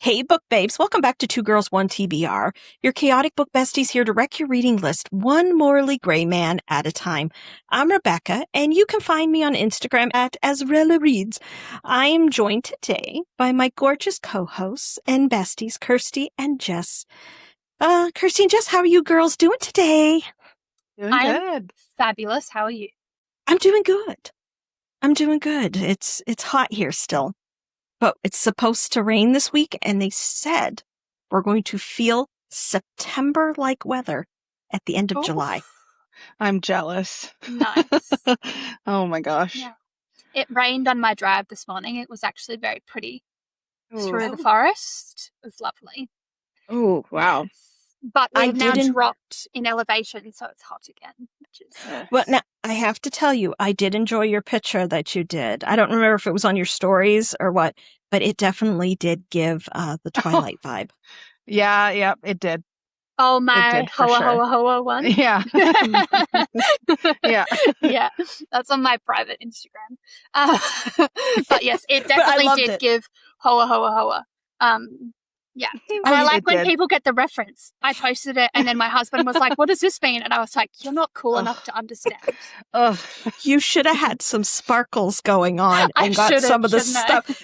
Hey, book babes. Welcome back to Two Girls, One TBR. Your chaotic book besties here to wreck your reading list one morally gray man at a time. I'm Rebecca, and you can find me on Instagram at Azrella Reads. I am joined today by my gorgeous co-hosts and besties, Kirsty and Jess. Kirsty and Jess, how are you girls doing today? Doing good. Fabulous. How are you? I'm doing good. It's hot here still. But it's supposed to rain this week, and they said we're going to feel September-like weather at the end of July. I'm jealous. Nice. Oh my gosh. Yeah. It rained on my drive this morning. It was actually very pretty. Ooh. Through the forest. It was lovely. Oh, wow. Yes. But we've now dropped in elevation, so it's hot again. Well, now, I have to tell you, I did enjoy your picture that you did. I don't remember if it was on your stories or what, but it definitely did give the Twilight vibe. Yeah, it did. Oh, my hoa one? Yeah. Yeah, that's on my private Instagram. But yes, it definitely did give hoa. Yeah. And I like when people get the reference. I posted it and then my husband was like, what does this mean? And I was like, you're not cool enough to understand. You should have had some sparkles going on and got some of the stuff.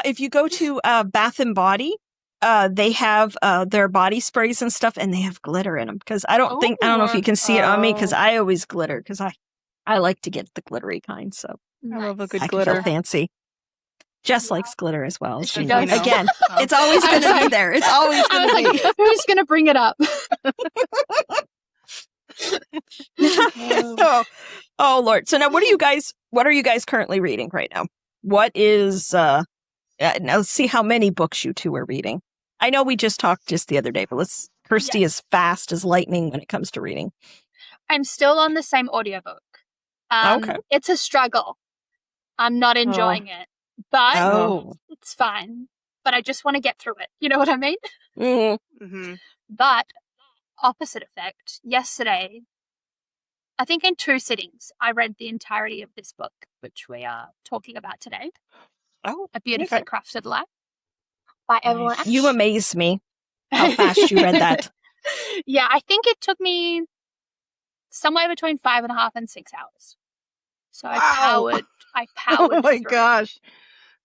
If you go to Bath and Body, they have their body sprays and stuff, and they have glitter in them. Because I don't know if you can see it on me, because I always glitter, because I like to get the glittery kind. So I love a good I glitter. Can feel fancy. Jess likes glitter as well. She does. Again, it's always going to be there. It's always going to be. Like, who's going to bring it up? Oh, Lord. So now what are you guys currently reading right now? What is, now let's see how many books you two are reading. I know we just talked the other day, but Kirsty is fast as lightning when it comes to reading. I'm still on the same audiobook. Okay. It's a struggle. I'm not enjoying it. But it's fine. But I just want to get through it. You know what I mean? Mm-hmm. Mm-hmm. But opposite effect. Yesterday, I think in 2 sittings, I read the entirety of this book, which we are talking about today. Oh, A Beautifully Crafted Life by Evelyn Ash. You amaze me how fast you read that. Yeah, I think it took me somewhere between 5.5 and 6 hours. So I powered Oh my through. gosh.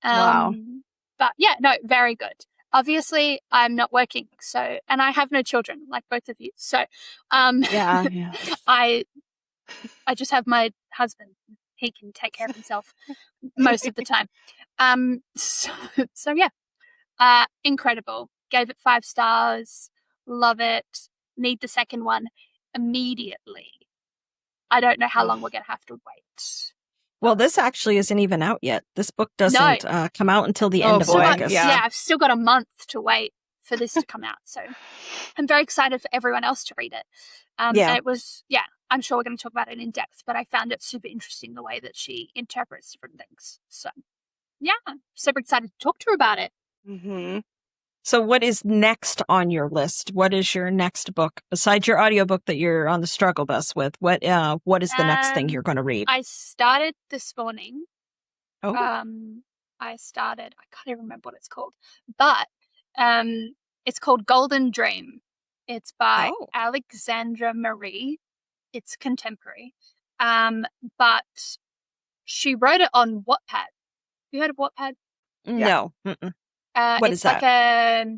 Wow. But yeah, no, very good. Obviously, I'm not working, and I have no children, like both of you. So, Yeah. I just have my husband. He can take care of himself most of the time. So yeah, incredible. Gave it 5 stars. Love it. Need the second one immediately. I don't know how long we're going to have to wait. Well, this actually isn't even out yet. This book doesn't come out until the end of August. Yeah, I've still got a month to wait for this to come out. So I'm very excited for everyone else to read it. And it was, I'm sure we're going to talk about it in depth, but I found it super interesting the way that she interprets different things. So yeah, super excited to talk to her about it. Mm-hmm. So what is next on your list? What is your next book besides your audiobook that you're on the struggle bus with? What is the next thing you're going to read? I started this morning. Oh. I can't even remember what it's called, but it's called Golden Dream. It's by Alexandra Marie. It's contemporary. But she wrote it on Wattpad. Have you heard of Wattpad? No. What is that? Like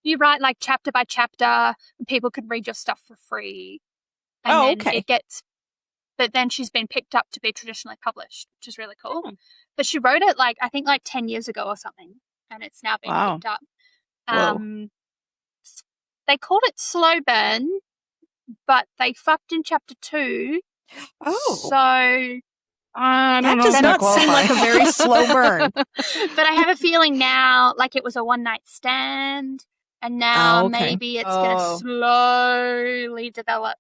you write like chapter by chapter, and people can read your stuff for free. And then but then she's been picked up to be traditionally published, which is really cool. But she wrote it I think 10 years ago or something, and it's now been picked up. They called it slow burn, but they fucked in chapter 2. So that does not seem like a very slow burn. But I have a feeling now, like it was a one-night stand, and now maybe it's going to slowly develop.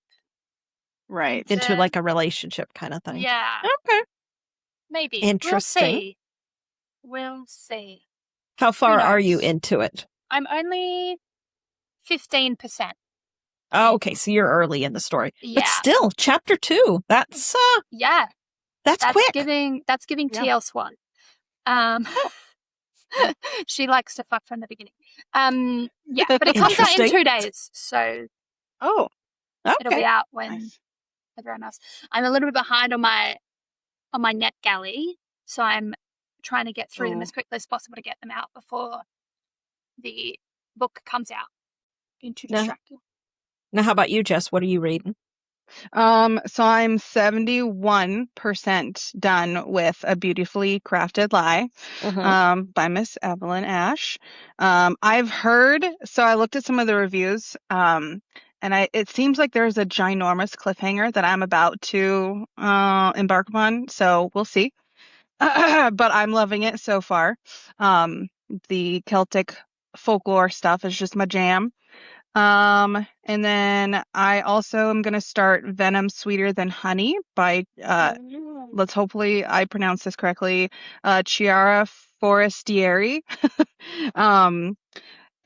Right. Into like a relationship kind of thing. Yeah. Okay. Maybe. Interesting. We'll see. How far are you into it? I'm only 15%. Oh, okay. So you're early in the story. Yeah. But still, chapter 2. That's That's quick. That's giving TL Swan. She likes to fuck from the beginning. Yeah, but it comes out in 2 days, so Oh, it'll be Okay. out when nice. everyone else. I'm a little bit behind on my NetGalley, so I'm trying to get through them as quickly as possible to get them out before the book comes out. Being too distracted. Now, how about you, Jess? What are you reading? So I'm 71% done with A Beautifully Crafted Lie, by Miss Evelyn Ash. I've heard, so I looked at some of the reviews, and it seems like there's a ginormous cliffhanger that I'm about to embark upon, so we'll see. But I'm loving it so far. The Celtic folklore stuff is just my jam. And then I also am going to start Venom Sweeter Than Honey by, let's hopefully I pronounce this correctly, Chiara Forestieri. And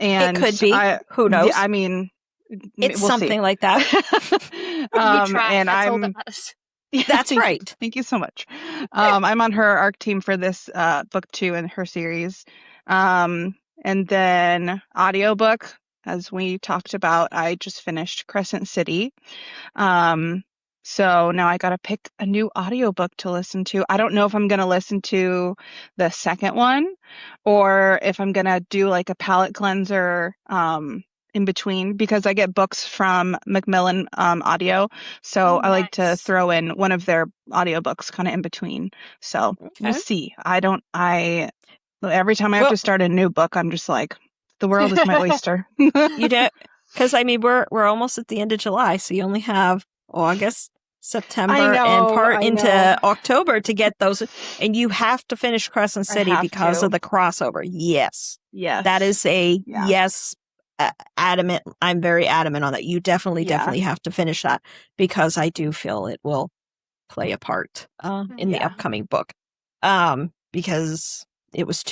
It could be. Who knows? I mean, it's we'll something see. like that. You try. And That's all I'm that matters. yeah, That's thank you. right. Thank you so much. I'm on her ARC team for this book 2 in her series. And then audiobook, as we talked about, I just finished Crescent City. So now I got to pick a new audiobook to listen to. I don't know if I'm going to listen to the second one or if I'm going to do like a palate cleanser in between, because I get books from Macmillan Audio. So I like to Nice. throw in one of their audiobooks kind of in between. So we'll see. Every time I have to start a new book, I'm just like, the world is my oyster. You don't, because I mean we're almost at the end of July, so you only have August, September, and part into October to get those, and you have to finish Crescent City because of the crossover. Yes, that is a yes. Adamant. I'm very adamant on that. You definitely have to finish that, because I do feel it will play a part in the upcoming book, because it was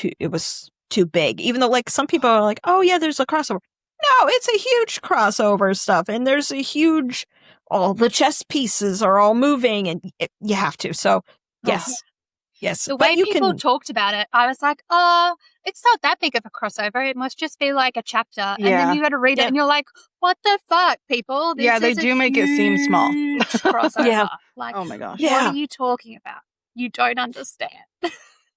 too big. Even though like some people are like, oh yeah, there's a crossover. No, it's a huge crossover stuff, and there's a huge, all the chess pieces are all moving, and you have to. So yes. The way people talked about it, I was like, oh, it's not that big of a crossover. It must just be like a chapter. And then you got to read it and you're like, what the fuck, people? This they do make it seem small. Crossover. Like, oh my gosh. What are you talking about? You don't understand.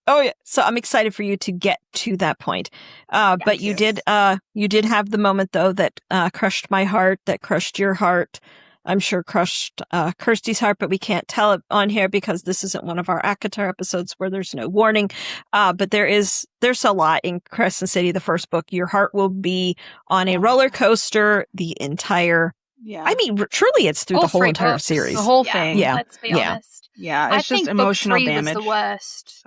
Oh yeah. So I'm excited for you to get to that point. But you did have the moment though that crushed my heart, that crushed your heart. I'm sure crushed Kirsty's heart, but we can't tell it on here because this isn't one of our ACOTAR episodes where there's no warning. But there's a lot in Crescent City, the first book. Your heart will be on a roller coaster the entire. I mean, truly, it's through the whole entire series. The whole thing. Yeah. Let's be honest. Yeah, it's just emotional book 3 damage. Was the worst.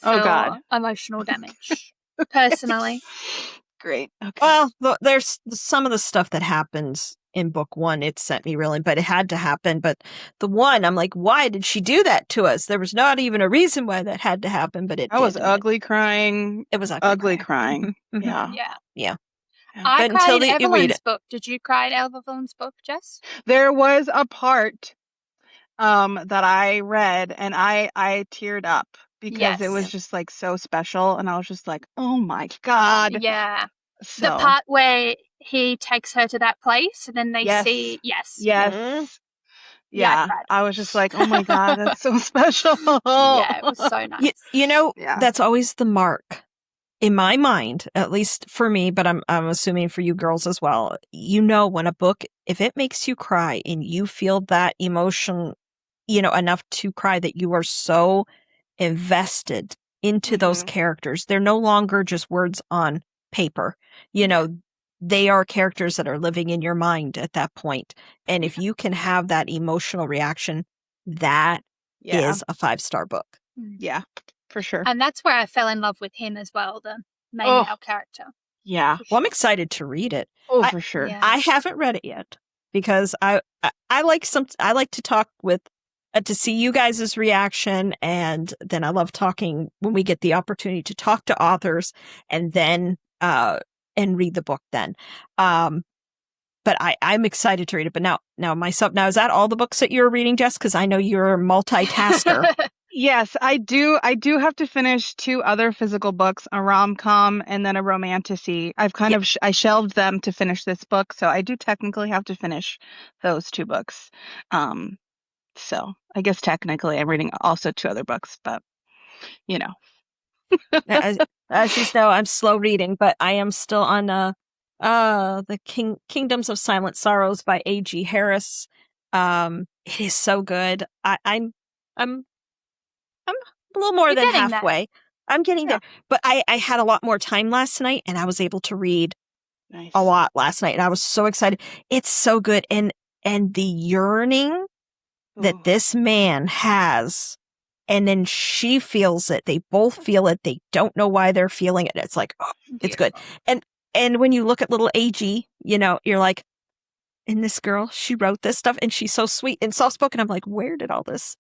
Oh God, emotional damage. Personally. Great. Okay. Well, there's some of the stuff that happens in book 1, it sent me reeling, but it had to happen. But the one, I'm like, why did she do that to us? There was not even a reason why that had to happen, but it did. I was ugly crying. It was ugly crying. Yeah. I cried in Evelyn's book. Did you cry in Evelyn's book, Jess? There was a part that I read and I teared up because it was just like so special, and I was just like, oh my God. Yeah. So. The part where he takes her to that place and then they see Yeah, I was just like, oh my God, that's so special. Yeah, it was so nice. You know, that's always the mark in my mind, at least for me, but I'm assuming for you girls as well. You know, when a book, if it makes you cry and you feel that emotion, enough to cry, that you are so invested into those characters. They're no longer just words on paper. They are characters that are living in your mind at that point. And if you can have that emotional reaction, that is a 5-star book. Yeah, for sure. And that's where I fell in love with him as well, the main male character. Yeah. Well, I'm excited to read it. Oh, for sure. Yeah. I haven't read it yet because I like to talk with to see you guys' reaction, and then I love talking when we get the opportunity to talk to authors and then and read the book then. But I'm excited to read it. But now myself, is that all the books that you're reading, Jess? Because I know you're a multitasker. Yes, I do. I do have to finish 2 other physical books, a rom-com and then a romantasy. I've kind of I shelved them to finish this book, so I do technically have to finish those 2 books. So I guess technically I'm reading also 2 other books, but you know. As you know, I'm slow reading, but I am still on the Kingdoms of Silent Sorrows by A.G. Harris. It is so good. I'm a little more than halfway. I'm getting there, but I had a lot more time last night, and I was able to read a lot last night, and I was so excited. It's so good, and the yearning that this man has. And then she feels it. They both feel it. They don't know why they're feeling it. It's like, oh, it's good. And when you look at little AG, you know, you're like, and this girl, she wrote this stuff and she's so sweet and soft spoken. I'm like, where did all this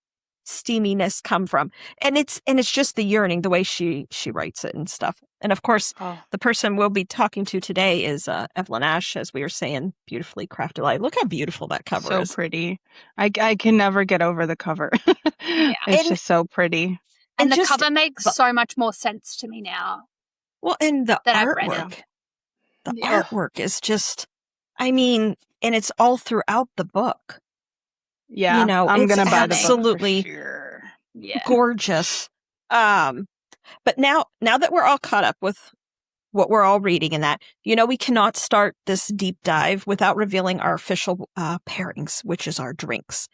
steaminess come from? And it's just the yearning, the way she writes it and stuff. And of course, the person we'll be talking to today is Evelyn Ash, as we were saying, beautifully crafted light. Look how beautiful that cover is. So pretty. I can never get over the cover. It's just so pretty. And the cover makes so much more sense to me now. Well, and the artwork. The artwork is just, I mean, and it's all throughout the book. Yeah, you know, I'm gonna buy the book absolutely for sure. Gorgeous. But now that we're all caught up with what we're all reading and that, you know, we cannot start this deep dive without revealing our official pairings, which is our drinks.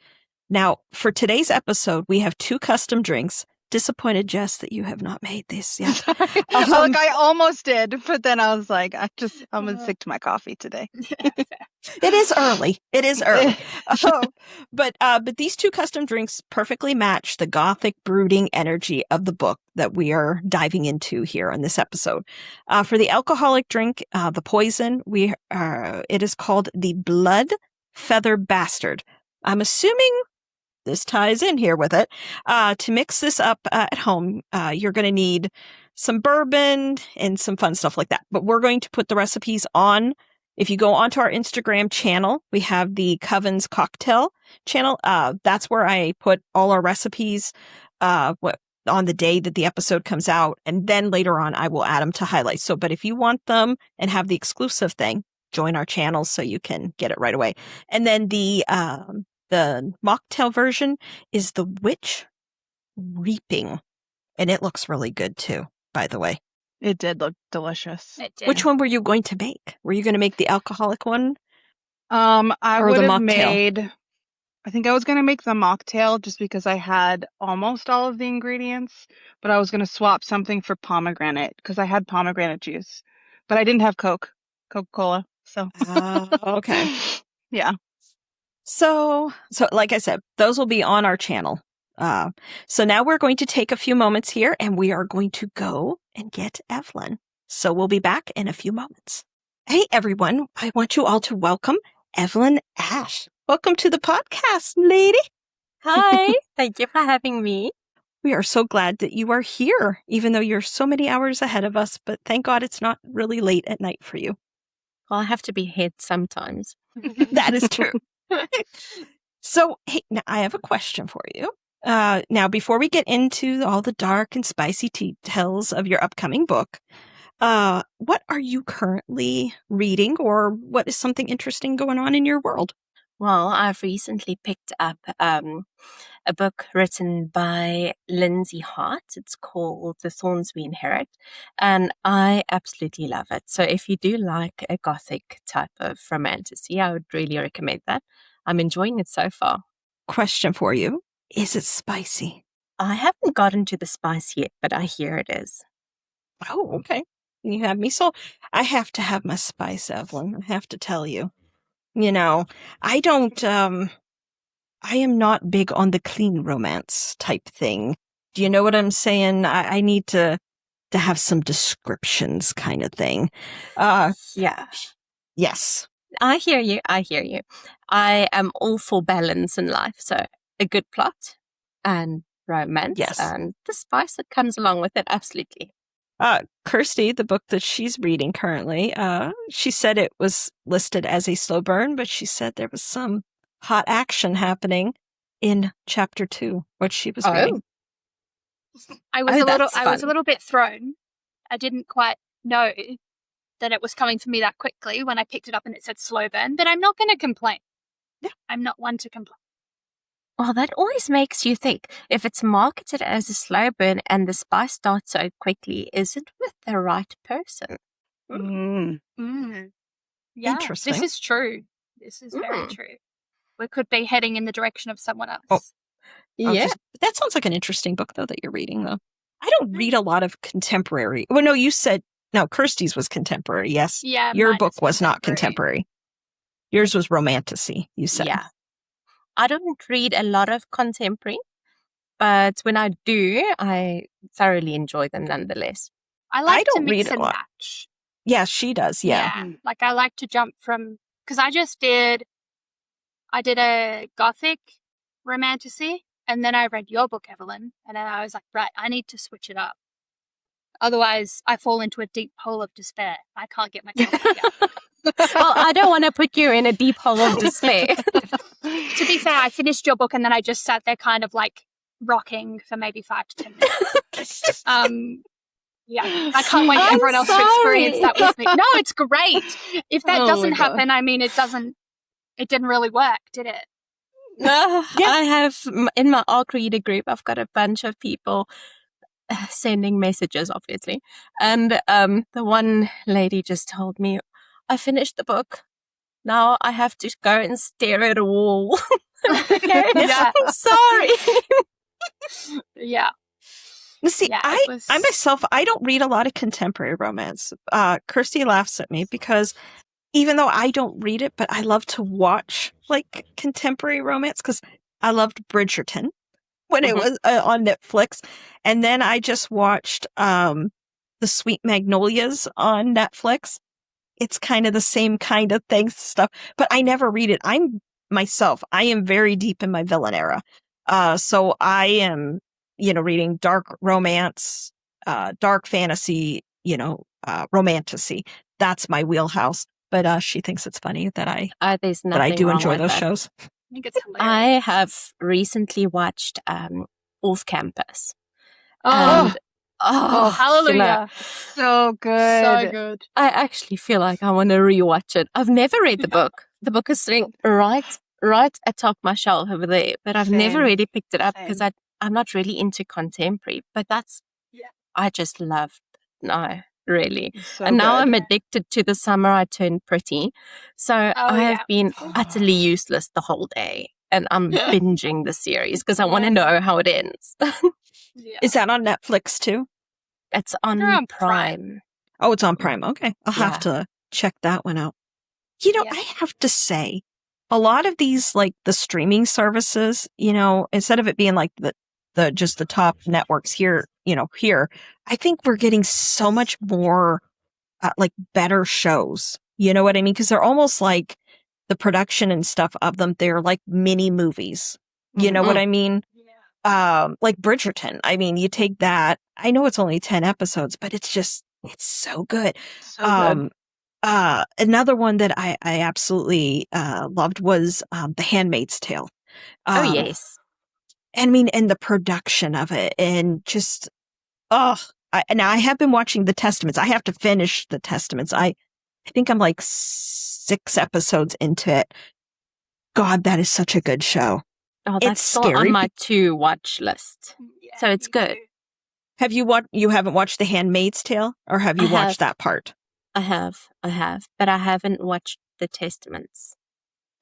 Now, for today's episode, we have 2 custom drinks. Disappointed, Jess, that you have not made this yet. Look, I almost did, but then I was like, I'm gonna stick to my coffee today. It is early. It is early. But these 2 custom drinks perfectly match the Gothic brooding energy of the book that we are diving into here on this episode. For the alcoholic drink, the poison, it is called the Blood Feather Bastard. I'm assuming this ties in here with it. To mix this up at home, you're going to need some bourbon and some fun stuff like that. But we're going to put the recipes on. If you go onto our Instagram channel, we have the Coven's Cocktail channel. That's where I put all our recipes on the day that the episode comes out. And then later on, I will add them to highlights. But if you want them and have the exclusive thing, join our channel so you can get it right away. And then the mocktail version is the Witch Reaping. And it looks really good too, by the way. It did look delicious. It did. Which one were you going to make? Were you going to make the alcoholic one? I would have made, I think I was going to make the mocktail just because I had almost all of the ingredients, but I was going to swap something for pomegranate because I had pomegranate juice, but I didn't have Coca-Cola. So, okay. Yeah. So like I said, those will be on our channel. So now we're going to take a few moments here and we are going to go and get Evelyn. So we'll be back in a few moments. Hey, everyone. I want you all to welcome Evelyn Ash. Welcome to the podcast, lady. Hi. Thank you for having me. We are so glad that you are here, even though you're so many hours ahead of us. But thank God it's not really late at night for you. Well, I have to be ahead sometimes. That is true. So, hey, now I have a question for you. Now, before we get into all the dark and spicy details of your upcoming book, what are you currently reading, or what is something interesting going on in your world? Well, I've recently picked up a book written by Lindsay Hart. It's called The Thorns We Inherit, and I absolutely love it. So if you do like a Gothic type of romantasy, I would really recommend that. I'm enjoying it so far. Question for you. Is it spicy? I haven't gotten to the spice yet, but I hear it is. Oh, okay. You have me sold. I have to have my spice, Evelyn. I have to tell you. You know, I am not big on the clean romance type thing. Do you know what I'm saying? I need to have some descriptions kind of thing. Yeah. Yes. I hear you. I am all for balance in life. So a good plot and romance, yes, and the spice that comes along with it. Absolutely. Kirsty, the book that she's reading currently, she said it was listed as a slow burn, but she said there was some hot action happening in chapter 2, what she was reading. I was a little bit thrown. I didn't quite know that it was coming to me that quickly when I picked it up and it said slow burn, but I'm not going to complain. Yeah. I'm not one to complain. Well, that always makes you think, if it's marketed as a slow burn and the spice starts so quickly, is it with the right person? Yeah, interesting. This is true. This is very true. We could be heading in the direction of someone else. Oh. Yeah. That sounds like an interesting book, though, that you're reading, though. I don't read a lot of contemporary. Well, no, you said, no, Kirsty's was contemporary, yes. Yeah. Your book was not contemporary. Yours was romantasy, you said. Yeah. I don't read a lot of contemporary, but when I do, I thoroughly enjoy them nonetheless. I like to mix and match. Yeah, she does, yeah. Like I like to jump from, because I did a Gothic romantasy, and then I read your book, Evelyn, and then I was like, right, I need to switch it up. Otherwise, I fall into a deep hole of despair. I can't get myself together. Well, I don't want to put you in a deep hole of despair. To be fair, I finished your book and then I just sat there kind of like rocking for maybe 5 to 10 minutes. Yeah, I can't wait for everyone else to experience that with me. No, it's great. If that doesn't happen, I mean, it didn't really work, did it? I have, in my ARC reader group, I've got a bunch of people sending messages, obviously. And the one lady just told me, I finished the book. Now I have to go and stare at a wall. Yeah. I'm sorry. Yeah. See, I myself, I don't read a lot of contemporary romance. Kirsty laughs at me because even though I don't read it, but I love to watch like contemporary romance because I loved Bridgerton when it was on Netflix. And then I just watched The Sweet Magnolias on Netflix. It's kind of the same kind of thing stuff, but I never read it. I am very deep in my villain era. So I am, reading dark romance, dark fantasy, romantasy. That's my wheelhouse. But she thinks it's funny that I do enjoy those shows. I think it's hilarious. I have recently watched Off Campus. Oh, hallelujah. So good. So good. I actually feel like I want to rewatch it. I've never read the book. The book is sitting right atop my shelf over there, but I've never really picked it up because I'm not really into contemporary, but I just love really. So and now good. I'm addicted to The Summer I Turned Pretty. So I have been utterly useless the whole day. And I'm binging the series because I want to know how it ends. Is that on Netflix too? It's on Prime. Oh, it's on Prime. Okay. I'll have to check that one out. I have to say, a lot of these, like the streaming services, instead of it being like just the top networks here, I think we're getting so much more, like better shows. You know what I mean? Because they're almost like the production and stuff of them. They're like mini movies. You know what I mean? Like Bridgerton. I mean, you take that. I know it's only 10 episodes, but it's so good. So good. Another one that I absolutely loved was The Handmaid's Tale. Oh, yes. I mean, and the production of it and just, now I have been watching The Testaments. I have to finish The Testaments. I think I'm like 6 episodes into it. God, that is such a good show. Oh, that's still on my to-watch list. So it's good. Have you haven't watched The Handmaid's Tale, or have you watched that part? I have, but I haven't watched The Testaments.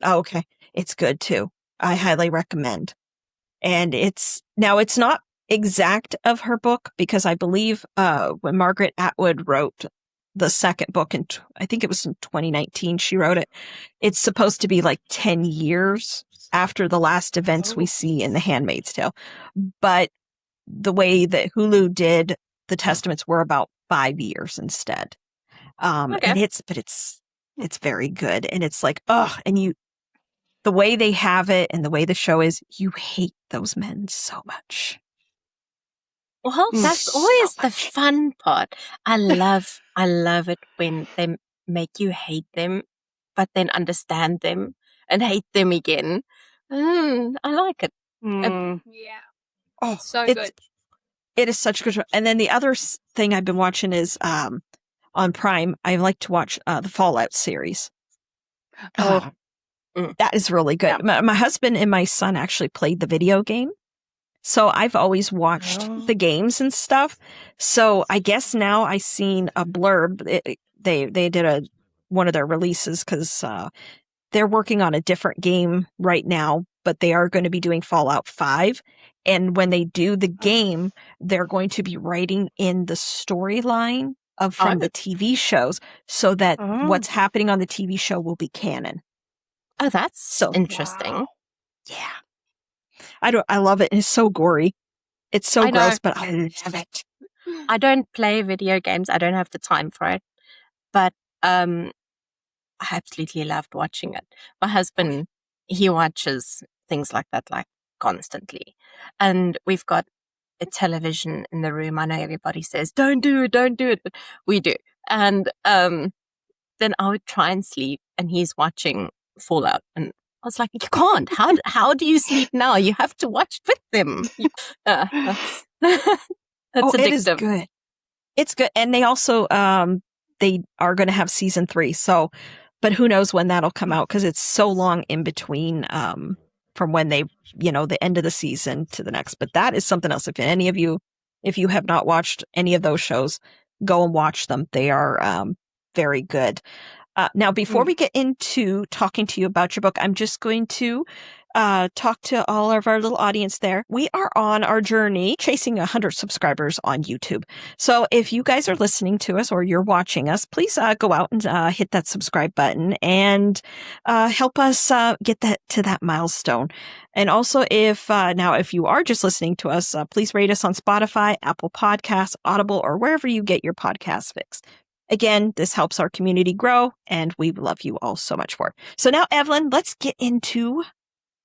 Oh, okay. It's good too. I highly recommend. And it's not exact of her book because I believe when Margaret Atwood wrote the second book, and I think it was in 2019 she wrote it, it's supposed to be like 10 years after the last events we see in The Handmaid's Tale. But the way that Hulu did The Testaments were about 5 years instead. And it's very good. And it's like, and the way they have it and the way the show is, you hate those men so much. Well, that's always the fun part. I love it when they make you hate them, but then understand them and hate them again. I like it. Yeah. Oh, so good. It is such a good show. And then the other thing I've been watching is on Prime. I like to watch the Fallout series. Oh, that is really good. Yeah. My husband and my son actually played the video game. So I've always watched the games and stuff. So I guess now I seen a blurb. They did one of their releases because they're working on a different game right now, but they are going to be doing Fallout 5. And when they do the game, they're going to be writing in the storyline from the TV shows so that what's happening on the TV show will be canon. Oh, that's so interesting. Wow. Yeah. I love it. And it's so gory. It's so gross, but I love it. I don't play video games. I don't have the time for it. But I absolutely loved watching it. My husband, he watches things like that like constantly. And we've got a television in the room. I know everybody says, don't do it, but we do. And then I would try and sleep and he's watching Fallout. And I was like, you can't. How do you sleep now? You have to watch with them. That's addictive. It is good. It's good. And they also, they are going to have season 3. So, but who knows when that'll come out because it's so long in between from when they, the end of the season to the next. But that is something else. If any of you, if you have not watched any of those shows, go and watch them. They are very good. Now, before we get into talking to you about your book, I'm just going to talk to all of our little audience there. We are on our journey chasing 100 subscribers on YouTube. So if you guys are listening to us or you're watching us, please go out and hit that subscribe button and help us get that to that milestone. And also, if you are just listening to us, please rate us on Spotify, Apple Podcasts, Audible, or wherever you get your podcast fix. Again, this helps our community grow, and we love you all so much for it. So now, Evelyn, let's get into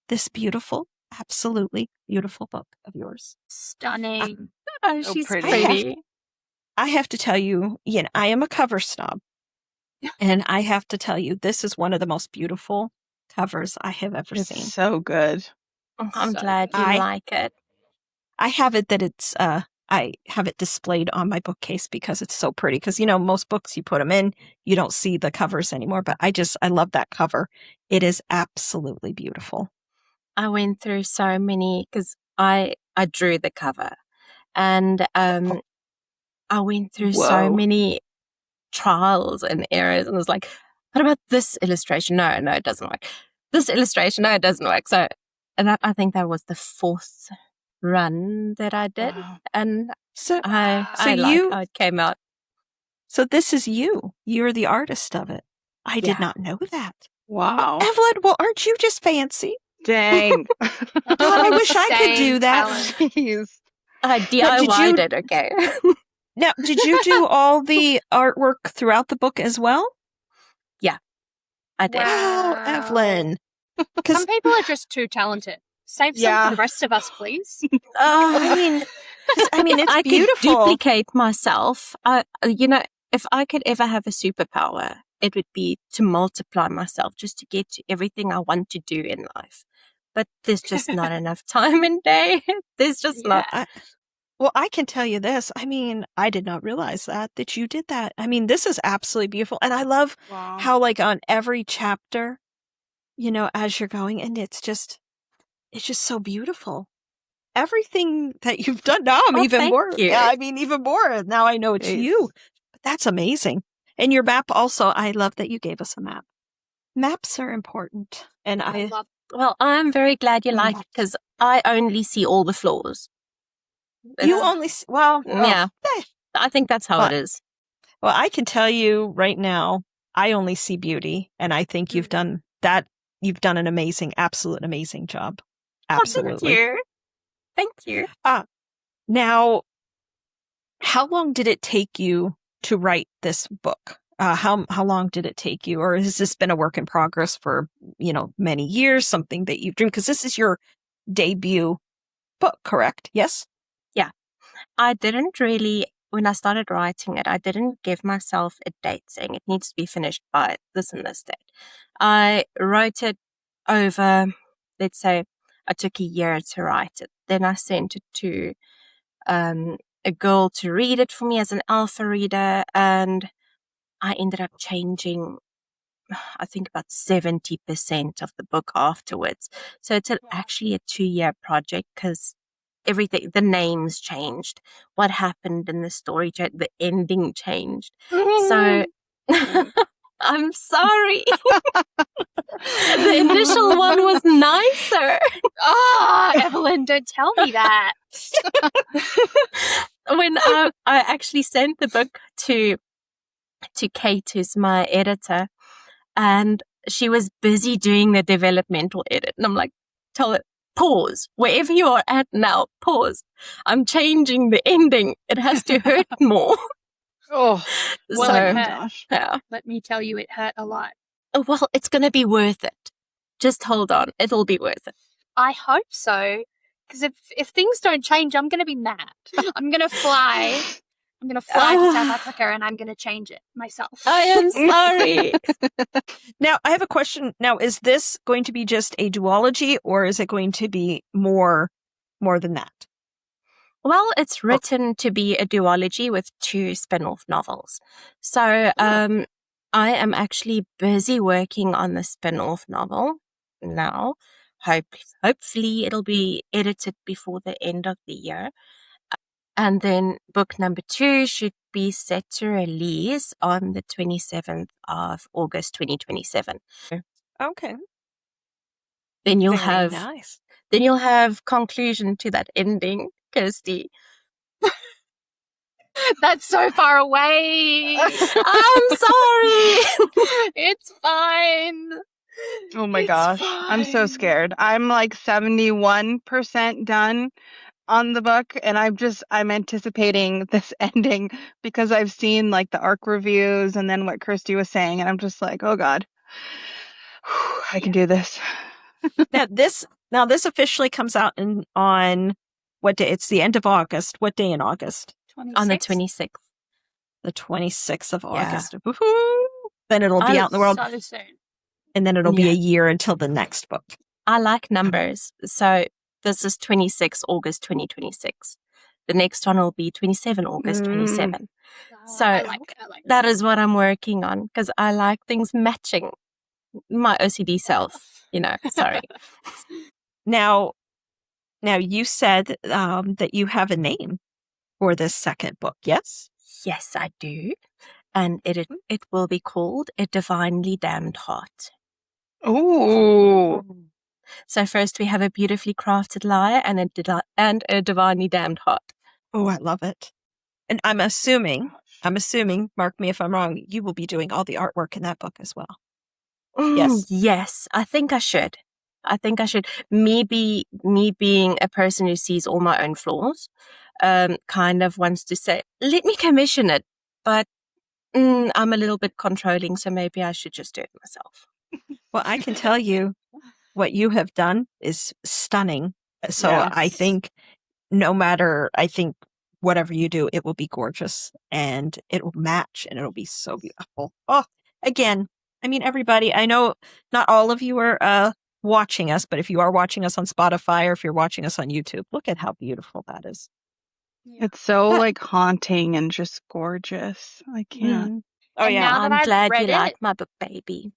this beautiful, absolutely beautiful book of yours. Stunning. She's pretty. pretty. I have to tell you, I am a cover snob. And I have to tell you, this is one of the most beautiful covers I have ever seen. It's so good. I'm glad you like it. I have it that it's, I have it displayed on my bookcase because it's so pretty. Because, most books, you put them in, you don't see the covers anymore. But I love that cover. It is absolutely beautiful. I went through so many, because I drew the cover. And I went through so many trials and errors. And I was like, what about this illustration? No, it doesn't work. This illustration, no, it doesn't work. So, and I think that was the 4th run that I did. Wow. And I like how it came out. So this is you. You're the artist of it. I did not know that. Wow. Evelyn, well, aren't you just fancy? Dang. God, I wish I could do that. Jeez. I DIY'd it, okay. Now, did you do all the artwork throughout the book as well? Yeah, I did. Wow, Evelyn. Some people are just too talented. Save some for the rest of us, please. I mean, it's I beautiful. Could duplicate myself. If I could ever have a superpower, it would be to multiply myself just to get to everything I want to do in life. But there's just not enough time and day. There's just not. Well, I can tell you this. I mean, I did not realize that you did that. I mean, this is absolutely beautiful. And I love how, like, on every chapter, as you're going, and it's just so beautiful. Everything that you've done now, I'm even more. Yeah, I mean, even more. Now I know it's you. But that's amazing. And your map also, I love that you gave us a map. Maps are important. And well, I'm very glad you like it because I only see all the flaws. You only see, yeah. I think that's how it is. Well, I can tell you right now, I only see beauty. And I think you've done that. You've done an absolute amazing job. Absolutely. Oh, thank you. Now, how long did it take you to write this book? How long did it take you? Or has this been a work in progress for, many years, something that you've dreamed? Because this is your debut book, correct? Yes? Yeah. I didn't really, when I started writing it, I didn't give myself a date saying it needs to be finished by this and this date. I wrote it over, let's say, I took a year to write it. Then I sent it to a girl to read it for me as an alpha reader, and I ended up changing, I think, about 70% of the book afterwards. So it's actually a 2-year project because everything, the names changed, what happened in the story, the ending changed. So I'm sorry. The initial one was nicer. Oh, Evelyn, don't tell me that. When I actually sent the book to Kate, who's my editor, and she was busy doing the developmental edit. And I'm like, tell her, pause. Wherever you are at now, pause. I'm changing the ending. It has to hurt more. Oh, well, so, it hurt. gosh. Yeah. Let me tell you, it hurt a lot. Oh, well, it's going to be worth it. Just hold on. It'll be worth it. I hope so. Because if things don't change, I'm going to be mad. I'm going to fly. I'm going to fly to South Africa and I'm going to change it myself. I am sorry. Now, I have a question. Now, is this going to be just a duology or is it going to be more than that? Well, it's written to be a duology with 2 spin-off novels. So I am actually busy working on the spin-off novel now. Hopefully it'll be edited before the end of the year. And then book number 2 should be set to release on the 27th of August 2027. Okay. Then you'll Very have nice. Then you'll have conclusion to that ending, Kirsty. That's so far away. I'm sorry. It's fine. Oh my It's gosh. I'm so fine. scared. I'm like 71% done on the book, and I'm anticipating this ending because I've seen like the ARC reviews and then what Kirsty was saying, and I'm just like, oh God, I can do this. Now this officially comes out on what day? It's the end of August. What day in August? 26th? On the 26th. The 26th of Yeah. August. Woohoo! Then it'll be out in the world. So soon. And then it'll be Yeah. a year until the next book. I like numbers. So this is 26 August 2026. The next one will be 27 August 27. So I like that is what I'm working on because I like things matching my OCD self, sorry. Now you said that you have a name for this second book, yes? Yes, I do. And it will be called A Divinely Damned Heart. Ooh. So first we have a beautifully crafted lie and a divinely damned heart. Oh, I love it. And I'm assuming, mark me if I'm wrong, you will be doing all the artwork in that book as well. Yes. Yes, I think I should. Me being a person who sees all my own flaws, kind of wants to say, let me commission it. But I'm a little bit controlling, so maybe I should just do it myself. Well, I can tell you what you have done is stunning. So Yes. I think whatever you do, it will be gorgeous and it will match and it'll be so beautiful. Oh, again, I mean, everybody, I know not all of you are watching us, but if you are watching us on Spotify or if you're watching us on YouTube, look at how beautiful that is. It's so like haunting and just gorgeous. I can't. Oh, And yeah. now that I'm I've glad read you it, like my book, baby.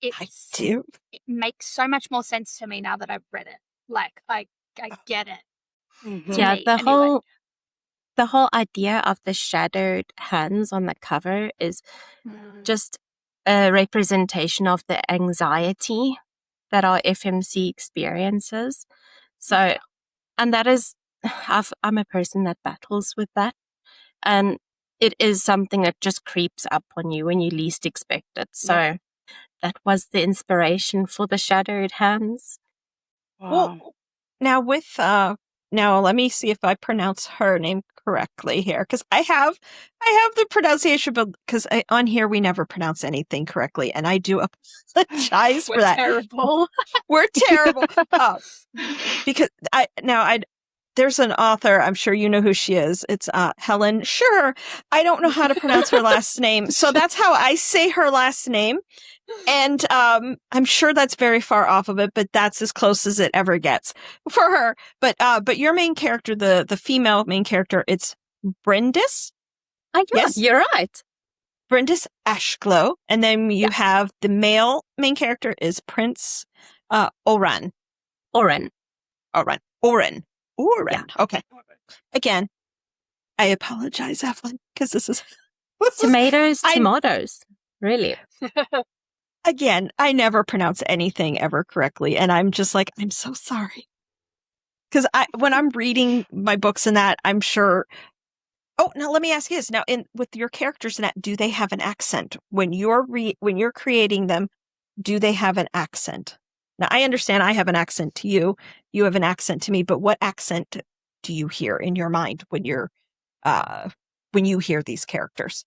I do. It makes so much more sense to me now that I've read it. Like, I get it. Mhm. Yeah, me, anyway. the whole idea of the shadowed hands on the cover is just a representation of the anxiety that our FMC experiences. So, and that is, I'm a person that battles with that. And it is something that just creeps up on you when you least expect it. So that was the inspiration for the shadowed hands. Wow. Well, now let me see if I pronounce her name correctly here, because I have the pronunciation, but because on here we never pronounce anything correctly, and I do apologize for that. Terrible. We're terrible. Because there's an author, I'm sure you know who she is. It's Helen. Sure, I don't know how to pronounce her last name, so that's how I say her last name. And I'm sure that's very far off of it, but that's as close as it ever gets for her. But your main character, the female main character, it's Bryndis. Yes, you're right. Bryndis Ashglow. And then you have the male main character is Prince Oran. Oren. Yeah. Okay. Again, I apologize, Evelyn, because this is tomatoes. Really. Again, I never pronounce anything ever correctly, and I'm just like, I'm so sorry. Because when I'm reading my books and that, I'm sure. Oh, now let me ask you this: now, with your characters and that, do they have an accent when you're creating them? Do they have an accent? Now, I understand I have an accent to you. You have an accent to me, but what accent do you hear in your mind when you hear these characters?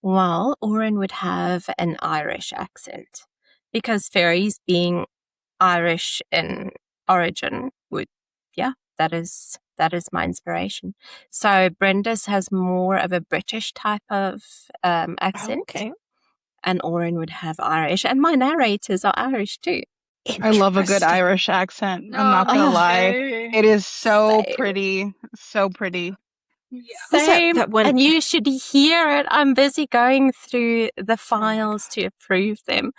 Well, Oren would have an Irish accent because fairies being Irish in origin that is my inspiration. So Bryndis has more of a British type of accent. Okay. And Oren would have Irish. And my narrators are Irish too. I love a good Irish accent. I'm not going to lie. It is so pretty. So pretty. Yeah. Same. And you should hear it. I'm busy going through the files to approve them.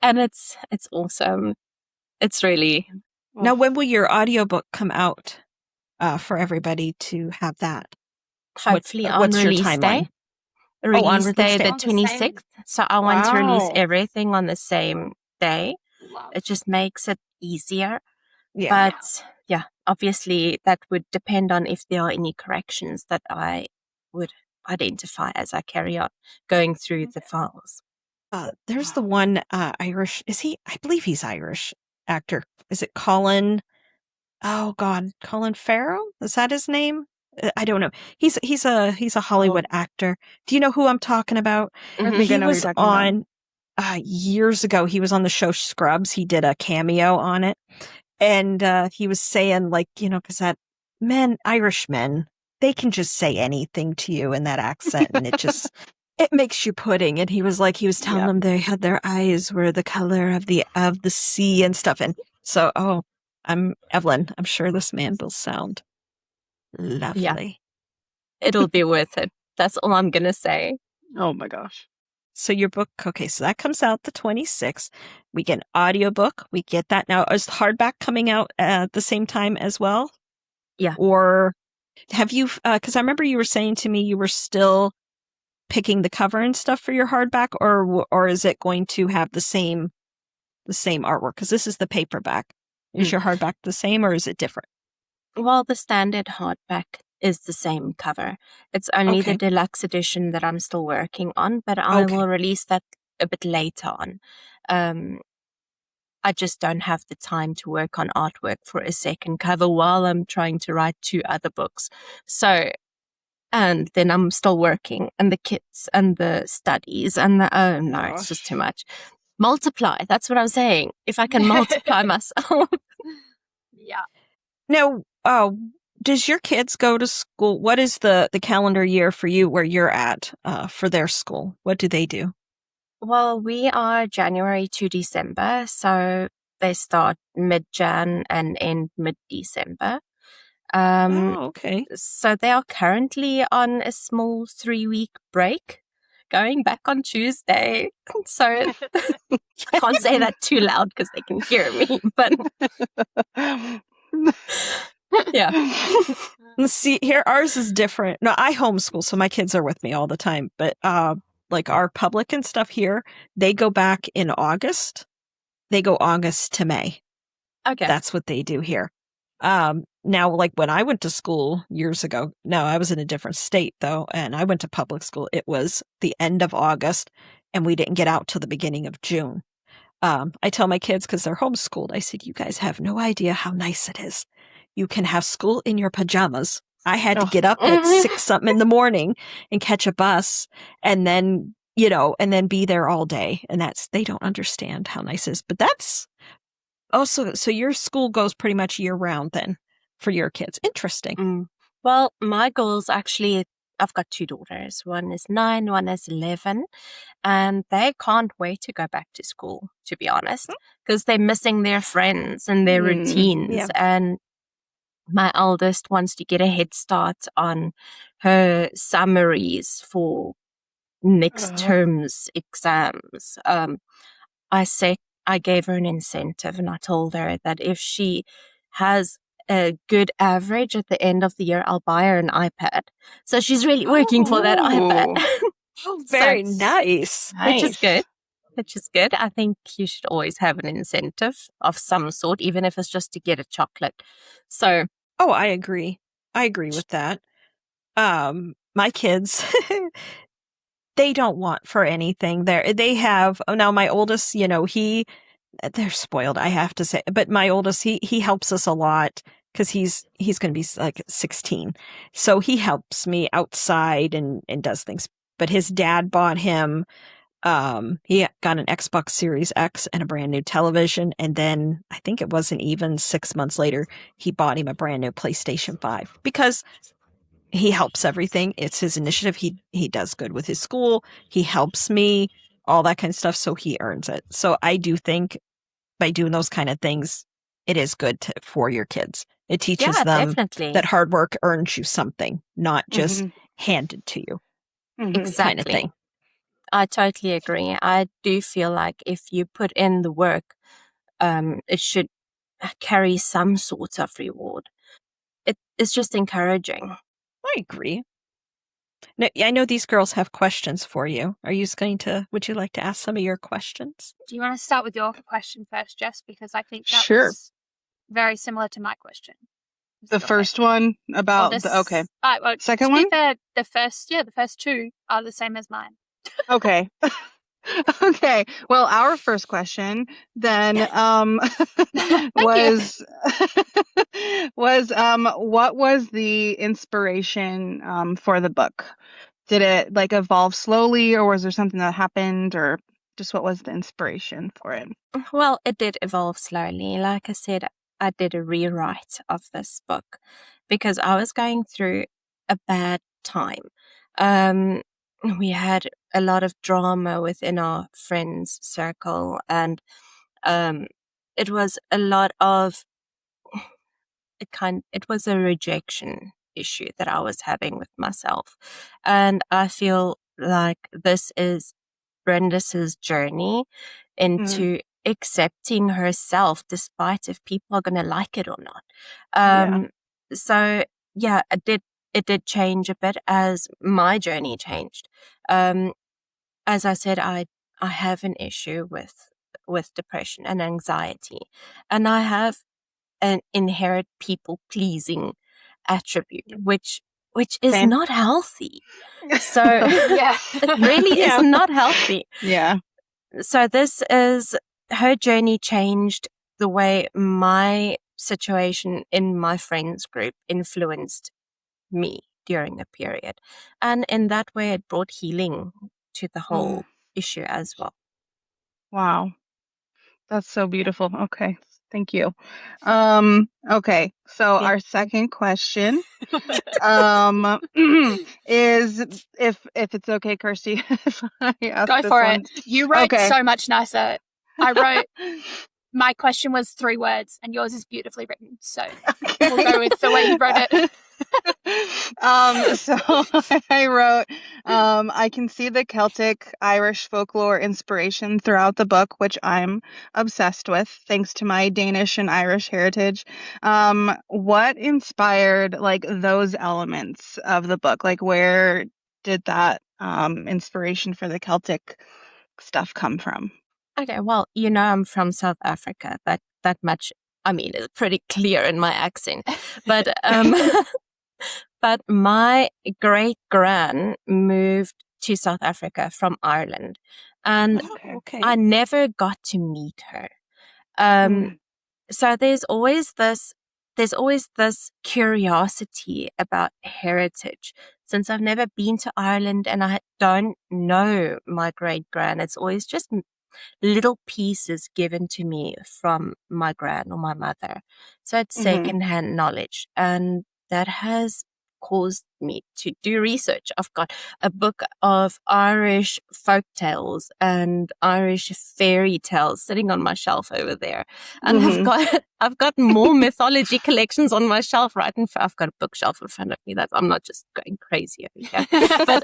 And it's awesome. It's really... Now, when will your audiobook come out for everybody to have that? Hopefully on release day. Release day, the 26th. So I want to release everything on the same day. It just makes it easier. Yeah. But yeah, obviously that would depend on if there are any corrections that I would identify as I carry on going through the files. There's the one Irish, I believe he's Irish actor. Is it Colin? Oh God, Colin Farrell? Is that his name? I don't know. He's a Hollywood actor. Do you know who I'm talking about? Mm-hmm. He was on years ago. He was on the show Scrubs. He did a cameo on it, and he was saying because Irish men, they can just say anything to you in that accent, and it makes you pudding. And he was telling them they had their eyes were the color of the sea and stuff. And so, I'm Evelyn. I'm sure this man will sound lovely. Yeah. It'll be worth it. That's all I'm going to say. Oh my gosh. So your book, okay, so that comes out the 26th. We get an audiobook. We get that. Now, is hardback coming out at the same time as well? Yeah. Or have you, because I remember you were saying to me you were still picking the cover and stuff for your hardback, or is it going to have the same artwork? Because this is the paperback. Is your hardback the same or is it different? Well, the standard hardback is the same cover. It's only the deluxe edition that I'm still working on, but I will release that a bit later on. I just don't have the time to work on artwork for a second cover while I'm trying to write 2 other books. So, and then I'm still working, and the kids and the studies and it's just too much. Multiply. That's what I'm saying. If I can multiply myself. Yeah. Now, does your kids go to school? What is the calendar year for you where you're at for their school? What do they do? Well, we are January to December, so they start mid-Jan and end mid-December. Okay. So they are currently on a small 3-week break, going back on Tuesday. So I can't say that too loud because they can hear me, but yeah. Let's see here. Ours is different. No, I homeschool, so my kids are with me all the time. But our public and stuff here, they go back in August. They go August to May. Okay. That's what they do here. Now, when I went to school years ago, no, I was in a different state though, and I went to public school. It was the end of August, and we didn't get out till the beginning of June. I tell my kids, because they're homeschooled, I said, you guys have no idea how nice it is. You can have school in your pajamas. I had to get up at 6-something in the morning and catch a bus, and then, and then be there all day. And they don't understand how nice it is. But that's also, so your school goes pretty much year round then. for your kids. Interesting. Well, my goals actually, I've got 2 daughters. One is 9, one is 11. And they can't wait to go back to school, to be honest, because they're missing their friends and their routines. Yeah. And my eldest wants to get a head start on her summaries for next term's exams. I gave her an incentive, and I told her that if she has a good average at the end of the year, I'll buy her an iPad. So she's really working for that iPad. Oh, very nice. Which is good. Which is good. I think you should always have an incentive of some sort, even if it's just to get a chocolate. So. Oh, I agree. I agree with that. My kids, they don't want for anything. They have, now my oldest, they're spoiled, I have to say. But my oldest, he helps us a lot because he's going to be like 16. So he helps me outside and does things. But his dad bought him, he got an Xbox Series X and a brand new television. And then I think it wasn't even 6 months later, he bought him a brand new PlayStation 5 because he helps everything. It's his initiative. He does good with his school. He helps me, all that kind of stuff. So he earns it. So I do think by doing those kind of things, it is good for your kids. It teaches them that hard work earns you something, not just handed to you. Exactly. Kind of thing. I totally agree. I do feel like if you put in the work, it should carry some sort of reward. It's just encouraging. I agree. Now, I know these girls have questions for you. Would you like to ask some of your questions? Do you want to start with your question first, Jess? Because I think that Sure. was very similar to my question. The first one about okay. Second one? The first 2 are the same as mine. Okay. Okay. Well, our first question then was what was the inspiration for the book? Did it like evolve slowly, or was there something that happened, or just what was the inspiration for it? Well, it did evolve slowly. Like I said, I did a rewrite of this book because I was going through a bad time. We had a lot of drama within our friends circle, and it was a lot of it was a rejection issue that I was having with myself. And I feel like this is Brenda's journey into accepting herself, despite if people are going to like it or not. So yeah, it did change a bit as my journey changed. As I said, I have an issue with depression and anxiety, and I have an inherent people-pleasing attribute, which is not healthy. So it really is not healthy. Yeah. So her journey changed the way my situation in my friends group influenced me during the period. And in that way, it brought healing to the whole issue as well. Wow. That's so beautiful. Okay. Thank you. Okay. So our second question is if it's okay, Kirsty, if I ask Go this for one. it. You wrote so much nicer. I wrote my question was 3 words and yours is beautifully written. So we'll go with the way you wrote it. So I wrote, I can see the Celtic Irish folklore inspiration throughout the book, which I'm obsessed with, thanks to my Danish and Irish heritage. What inspired like those elements of the book? Like where did that inspiration for the Celtic stuff come from? Okay, well, I'm from South Africa. That much, I mean, it's pretty clear in my accent. But but my great-gran moved to South Africa from Ireland, and I never got to meet her. So there's always this curiosity about heritage. Since I've never been to Ireland and I don't know my great-gran, it's always just little pieces given to me from my gran or my mother. So it's Mhm. secondhand knowledge, and that has caused me to do research. I've got a book of Irish folk tales and Irish fairy tales sitting on my shelf over there, and Mhm. I've got more mythology collections on my shelf right in front. I've got a bookshelf in front of me. That I'm not just going crazy over here, but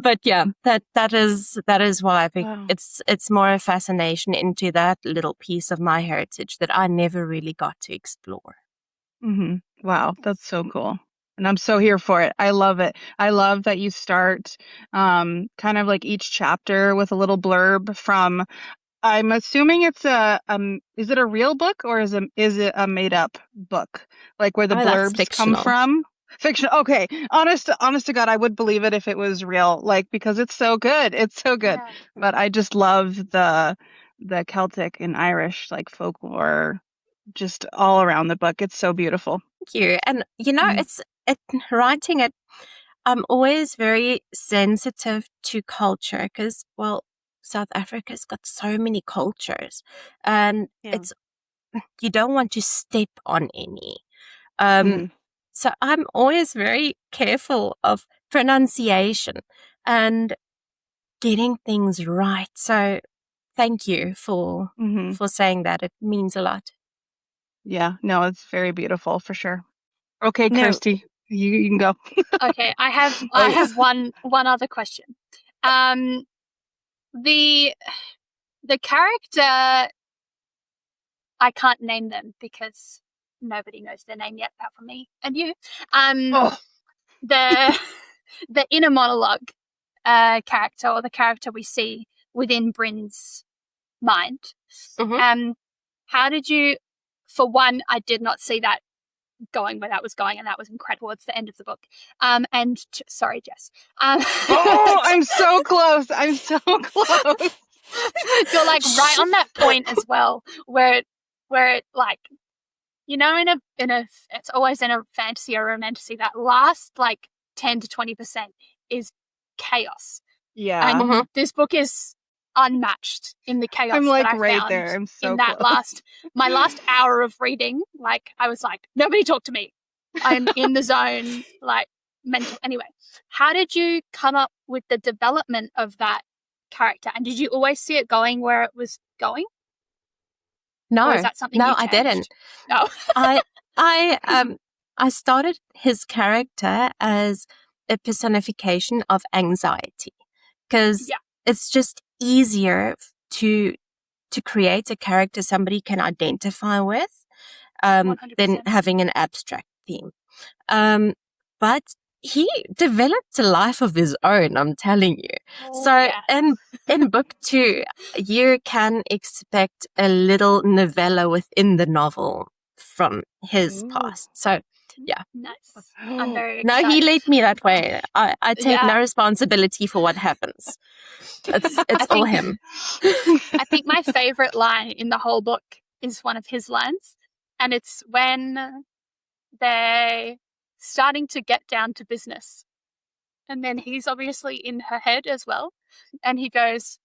but yeah, that is why I think Wow. it's more a fascination into that little piece of my heritage that I never really got to explore. Mhm. Wow, that's so cool. And I'm so here for it. I love it. I love that you start kind of like each chapter with a little blurb from, I'm assuming it's is it a real book or is it a made up book? Like where the Oh, that's blurbs come fictional. from? Fiction. Okay. Honest to God, I would believe it if it was real, like because it's so good. It's so good. Yeah. But I just love the Celtic and Irish like folklore just all around the book. It's so beautiful. Thank you. And you know, Mhm. writing it, I'm always very sensitive to culture because, well, South Africa's got so many cultures, and Yeah. you don't want to step on any. Mhm. So I'm always very careful of pronunciation and getting things right. So thank you for Mhm. saying that. It means a lot. Yeah. No, it's very beautiful for sure. Okay, No. Kirsty, you can go. Okay, I have one other question. The character, I can't name them because nobody knows their name yet apart from me and you. Oh. The the inner monologue character, or the character we see within Bryn's mind. How did you? For one, I did not see that going where that was going, and that was incredible. It's the end of the book. Sorry, Jess. Oh, I'm so close. I'm so close. You're like right on that point as well, where it like, you know, in a it's always in a fantasy or romantasy, that last like 10 to 20% is chaos. Yeah. And this book is unmatched in the chaos I'm like that I right found there. I'm so in that close. my last hour of reading. Like, I was like, nobody talk to me. I'm in the zone, like mental. Anyway, how did you come up with the development of that character? And did you always see it going where it was going? No, Or is that something no, you I changed? didn't. Oh. I started his character as a personification of anxiety because it's just easier to create a character somebody can identify with than 100%. having an abstract theme. But he developed a life of his own, I'm telling you. Oh, so yeah. in book 2, you can expect a little novella within the novel from his past. So yeah. Nice. I'm very No, excited. he led me that way. I take Yeah. no responsibility for what happens. It's all him. I think my favorite line in the whole book is one of his lines, and it's when they're starting to get down to business, and then he's obviously in her head as well, and he goes,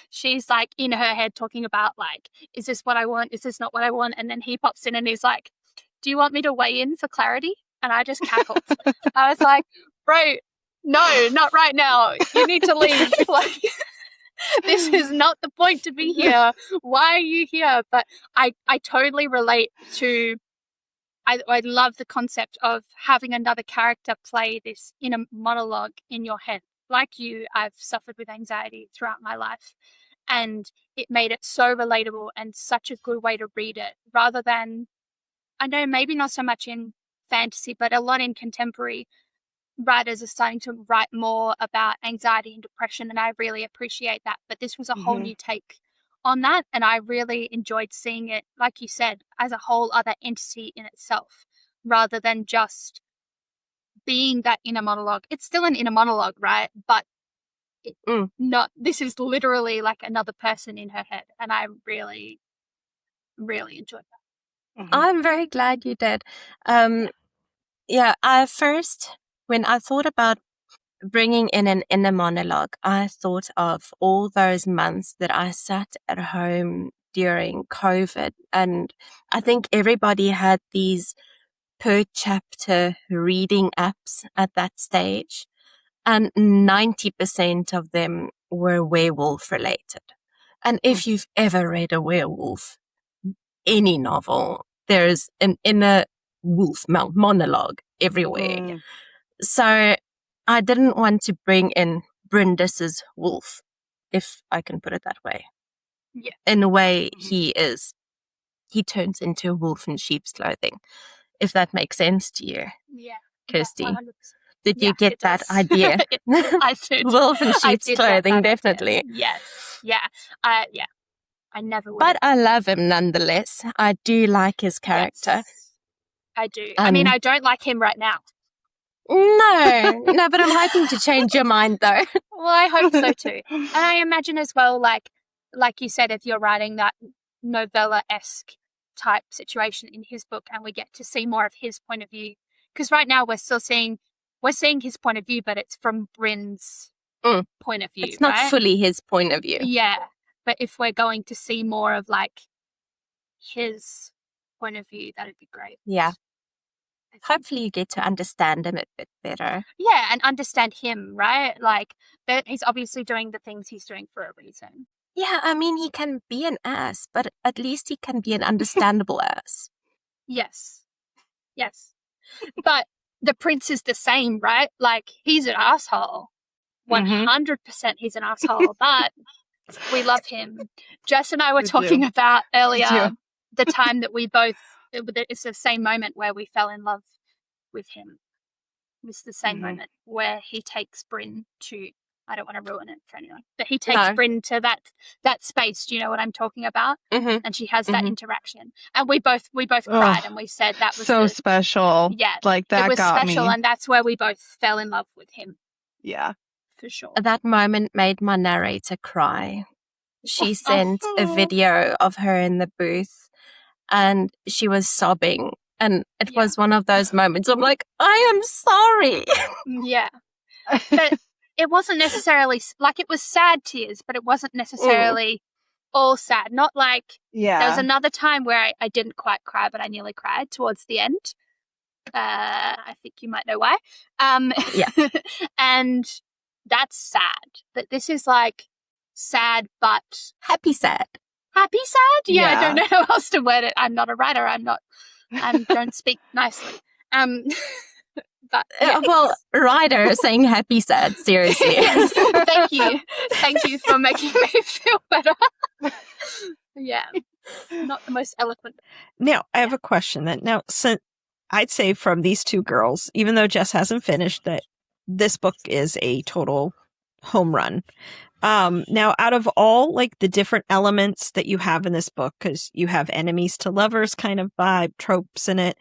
she's like in her head talking about like, is this what I want? Is this not what I want? And then he pops in and he's like, do you want me to weigh in for clarity? And I just cackled. I was like, bro, no, not right now. You need to leave. Like, this is not the point to be here. Why are you here? But I totally relate to, I love the concept of having another character play this inner monologue in your head. Like you, I've suffered with anxiety throughout my life, and it made it so relatable and such a good way to read it, rather than, I know maybe not so much in fantasy, but a lot in contemporary. Writers are starting to write more about anxiety and depression, and I really appreciate that. But this was a whole new take on that, and I really enjoyed seeing it, like you said, as a whole other entity in itself, rather than just being that inner monologue. It's still an inner monologue, right? But not. This is literally like another person in her head, and I really, really enjoyed that. I'm very glad you did. Yeah, I first, when I thought about bringing in an inner monologue, I thought of all those months that I sat at home during COVID. And I think everybody had these per chapter reading apps at that stage. And 90% of them were werewolf related. And if you've ever read a werewolf, any novel, there's an inner wolf monologue everywhere. So I didn't want to bring in Brindis's wolf, if I can put it that way. Yeah. In a way, he turns into a wolf in sheep's clothing, if that makes sense to you. Yeah. Kirsty. 100%. Did you get that idea? I did. Wolf in sheep's clothing, definitely. Idea. Yes. Yeah. Yeah. I never would. But I love him nonetheless. I do like his character. Yes, I do. I mean, I don't like him right now. No, but I'm hoping to change your mind, though. Well, I hope so too. And I imagine as well, like you said, if you're writing that novella-esque type situation in his book, and we get to see more of his point of view, because right now we're seeing his point of view, but it's from Bryn's point of view. It's not fully his point of view. Yeah, but if we're going to see more of like his point of view, that'd be great. Yeah. Hopefully you get to understand him a bit better. Yeah, and understand him, right? Like, he's obviously doing the things he's doing for a reason. Yeah, I mean, he can be an ass, but at least he can be an understandable ass. Yes. But the prince is the same, right? Like, he's an asshole. 100% he's an asshole, but we love him. Jess and I were talking about earlier the time that we both, it's the same moment where we fell in love with him. It's the same moment where he takes Bryn to, I don't want to ruin it for anyone, but he takes Bryn to that space. Do you know what I'm talking about? And she has that interaction, and we both cried, and we said that was so special. Yeah, like that it was got special, me. and that's where we both fell in love with him. Yeah, for sure. That moment made my narrator cry. She sent a video of her in the booth, and she was sobbing. And it was one of those moments. I'm like, I am sorry. Yeah. But it wasn't necessarily, like, it was sad tears, but it wasn't necessarily all sad. Not like, there was another time where I didn't quite cry, but I nearly cried towards the end. I think you might know why. And that's sad. But this is like sad, but happy sad. Happy sad? Yeah, I don't know how else to word it. I'm not a writer. I don't speak nicely. But well, writer saying happy sad, seriously. Thank you for making me feel better. Yeah, not the most eloquent. Now I have a question. Now, I'd say from these two girls, even though Jess hasn't finished, that this book is a total home run. Now, out of all like the different elements that you have in this book, because you have enemies to lovers kind of vibe tropes in it,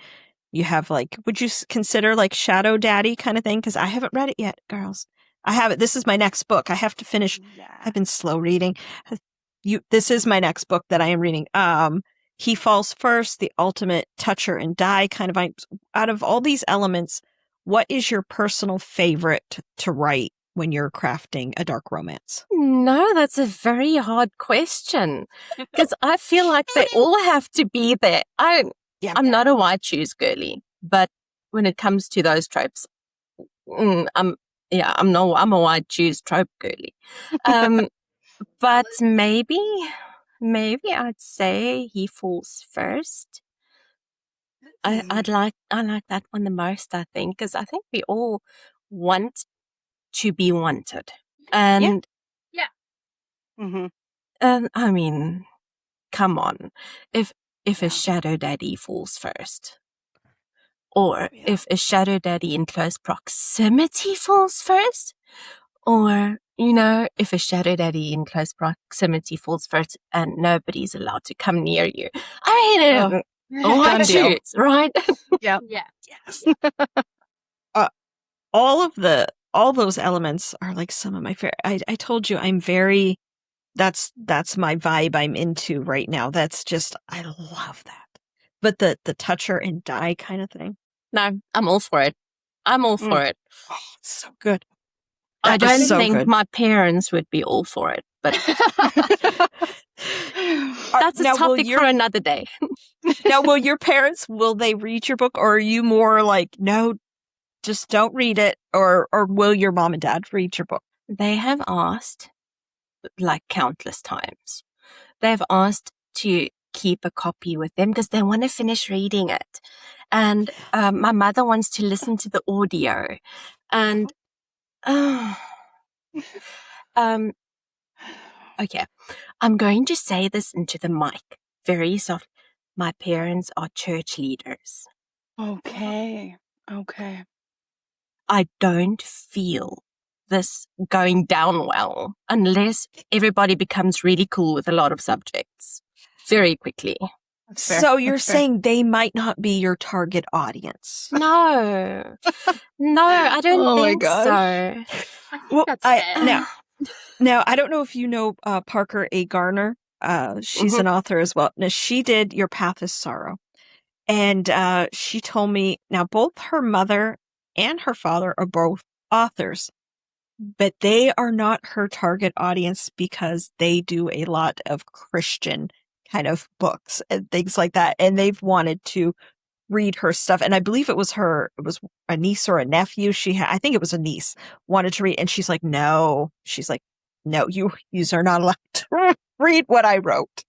you have like, would you consider like Shadow Daddy kind of thing? Because I haven't read it yet, girls. I have it. This is my next book. I have to finish. I've been slow reading. This is my next book that I am reading. He Falls First, the ultimate toucher and die kind of vibes. Out of all these elements, what is your personal favorite to write when you're crafting a dark romance? No, that's a very hard question because I feel like they all have to be there. I'm not a white shoes girly, but when it comes to those tropes, I'm a white shoes trope girly. But maybe I'd say He Falls First. I like that one the most, I think, because I think we all want to be wanted. And I mean, come on. If a shadow daddy falls first, or if a shadow daddy in close proximity falls first, or, if a shadow daddy in close proximity falls first and nobody's allowed to come near you. I mean, white shoes, right? Yeah. Yes. All those elements are like some of my favorite. I told you that's my vibe I'm into right now. That's just, I love that. But the toucher and die kind of thing. No, I'm all for it. I'm all for it. Oh, it's so good. I don't so think good. my parents would be all for it, but that's a topic for another day. Now, will your parents, will they read your book, or are you more like, no, just don't read it, or will your mom and dad read your book? They have asked, like countless times, they've asked to keep a copy with them because they want to finish reading it. And my mother wants to listen to the audio. And, okay, I'm going to say this into the mic very soft. My parents are church leaders. Okay. I don't feel this going down well unless everybody becomes really cool with a lot of subjects very quickly. So you're saying they might not be your target audience? No, I don't think so. I think that's fair. Now, I don't know if you know Parker A. Garner. She's an author as well. Now, she did Your Path is Sorrow. And she told me, now both her mother and her father are both authors, but they are not her target audience because they do a lot of Christian kind of books and things like that. And they've wanted to read her stuff. And I believe it was a niece or a nephew. I think it was a niece wanted to read. And she's like, no, you are not allowed to read what I wrote.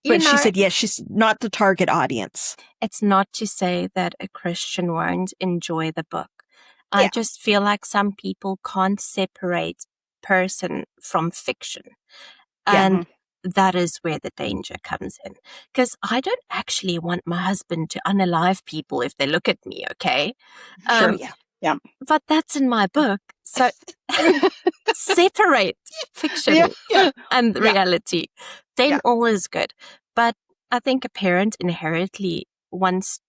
But she said, yes, she's not the target audience. It's not to say that a Christian won't enjoy the book. I just feel like some people can't separate person from fiction. And that is where the danger comes in. Because I don't actually want my husband to unalive people if they look at me, okay? Sure, yeah. But that's in my book. So separate fiction and reality. Then all is good. But I think a parent inherently don't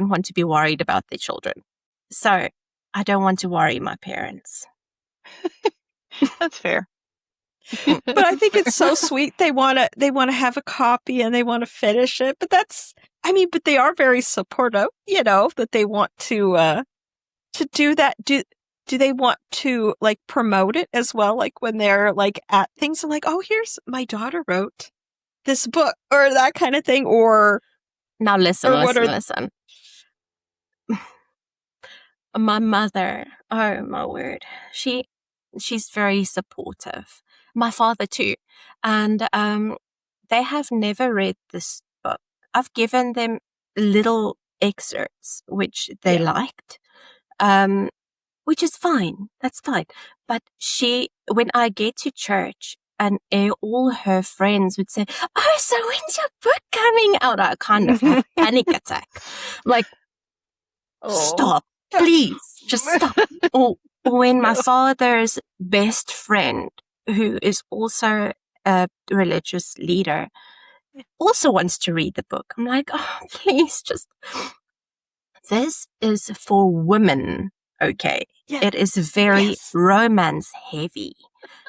want to be worried about their children. So I don't want to worry my parents. That's fair. But I think it's so sweet. They want to have a copy and they want to finish it. But but they are very supportive, that they want to do that. Do they want to like promote it as well? Like when they're like at things and like, oh, here's my daughter wrote this book or that kind of thing. Or now listen. My mother, oh my word, she's very supportive. My father too. And they have never read this book. I've given them little excerpts which they liked. Which is fine. That's fine. But when I get to church and all her friends would say, oh, so when's your book coming out? I kind of have a panic attack. Like, stop, please, just stop. Or when my father's best friend, who is also a religious leader, also wants to read the book. I'm like, oh, please this is for women. Okay. Yeah. It is very romance heavy.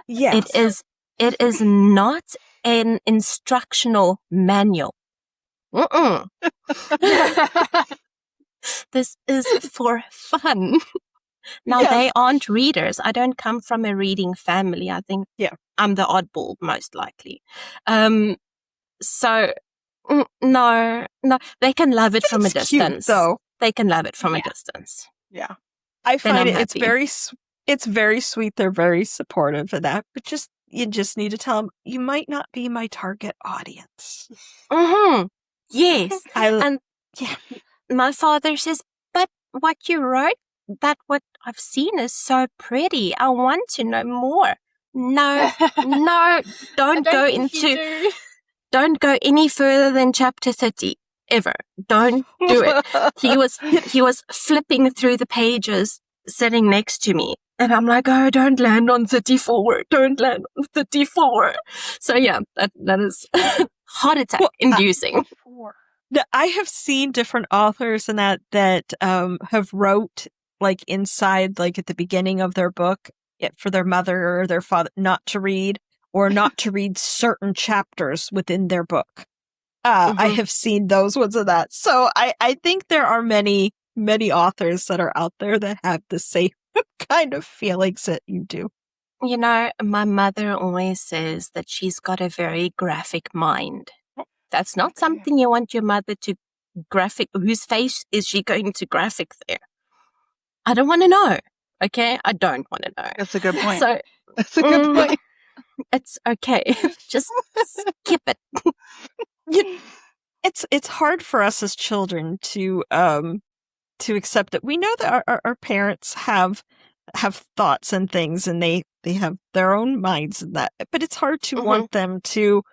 Yes. It is not an instructional manual. This is for fun. Now they aren't readers. I don't come from a reading family. I think I'm the oddball most likely. So no, they can love it from a distance. Though they can love it from a distance. Yeah. I find it's very sweet. They're very supportive of that, but you just need to tell them you might not be my target audience. Yes. My father says, but what you wrote, what I've seen is so pretty. I want to know more. No, don't go any further than chapter 30. Ever. Don't do it. He was flipping through the pages sitting next to me. And I'm like, oh, don't land on 34. Don't land on 34. So yeah, that is heart attack inducing. I have seen different authors and that have wrote like inside, like at the beginning of their book for their mother or their father not to read or not to read certain chapters within their book. I have seen those ones of that. So I think there are many many authors that are out there that have the same kind of feelings that you do. You know, my mother always says that she's got a very graphic mind. That's not something you want your mother to graphic. Whose face is she going to graphic there? I don't want to know. Okay? I don't want to know. That's a good point. So, That's a good point. It's okay. Just skip it. It's hard for us as children to accept that we know that our parents have thoughts and things, and they have their own minds and that, but it's hard to want them to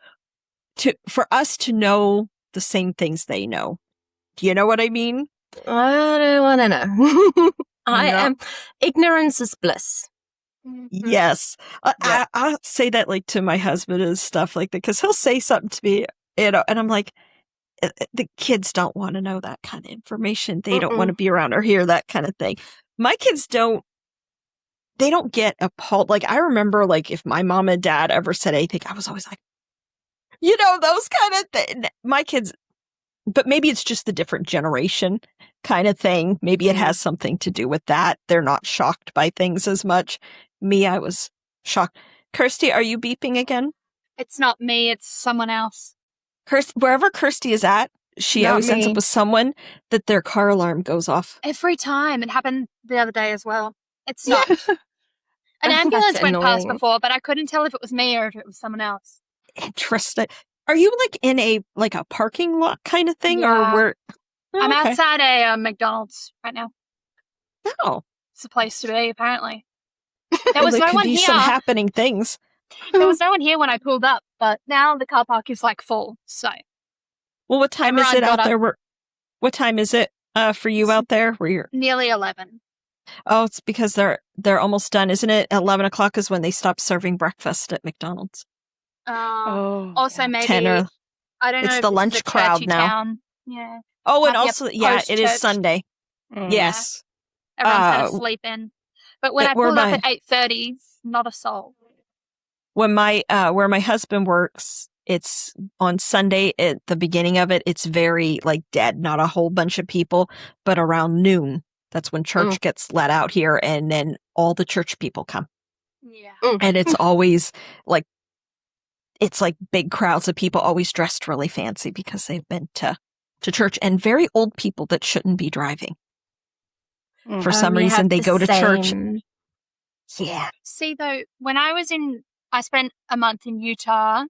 for us to know the same things they know. Do you know what I mean? I don't want to know. Ignorance is bliss. Yes. I'll say that like to my husband and stuff like that, because he'll say something to me, and I'm like, the kids don't want to know that kind of information. They don't want to be around or hear that kind of thing. My kids don't get appalled. Like, I remember, like, if my mom and dad ever said anything, I was always like, those kind of things. My kids, but maybe it's just the different generation kind of thing. Maybe it has something to do with that. They're not shocked by things as much. Me, I was shocked. Kirsty, are you beeping again? It's not me. It's someone else. Wherever Kirsty is at, she always ends up with someone that their car alarm goes off. Every time. It happened the other day as well. It's not. An ambulance went past before, but I couldn't tell if it was me or if it was someone else. Interesting. Are you like in a parking lot kind of thing, or where? I'm outside a McDonald's right now. Oh, it's a place to be. Apparently, there was no one here. Some happening things. There was no one here when I pulled up, but now the car park is like full. So, well, what time is it out there? What time is it for you out there? Where you're nearly 11. Oh, it's because they're almost done, isn't it? 11 o'clock is when they stop serving breakfast at McDonald's. Also, maybe 10 or, I don't know. It's the lunch crowd now. Town. Yeah. Oh, and also, it is Sunday. Yes. Everyone's had a sleep in. But when I pulled up at 8:30, not a soul. When where my husband works, it's on Sunday at the beginning of it. It's very like dead, not a whole bunch of people, but around noon, that's when church gets let out here, and then all the church people come. Yeah. And it's always like, it's like big crowds of people, always dressed really fancy because they've been to church, and very old people that shouldn't be driving. For some reason, they go to church. Yeah. See, though, when I spent a month in Utah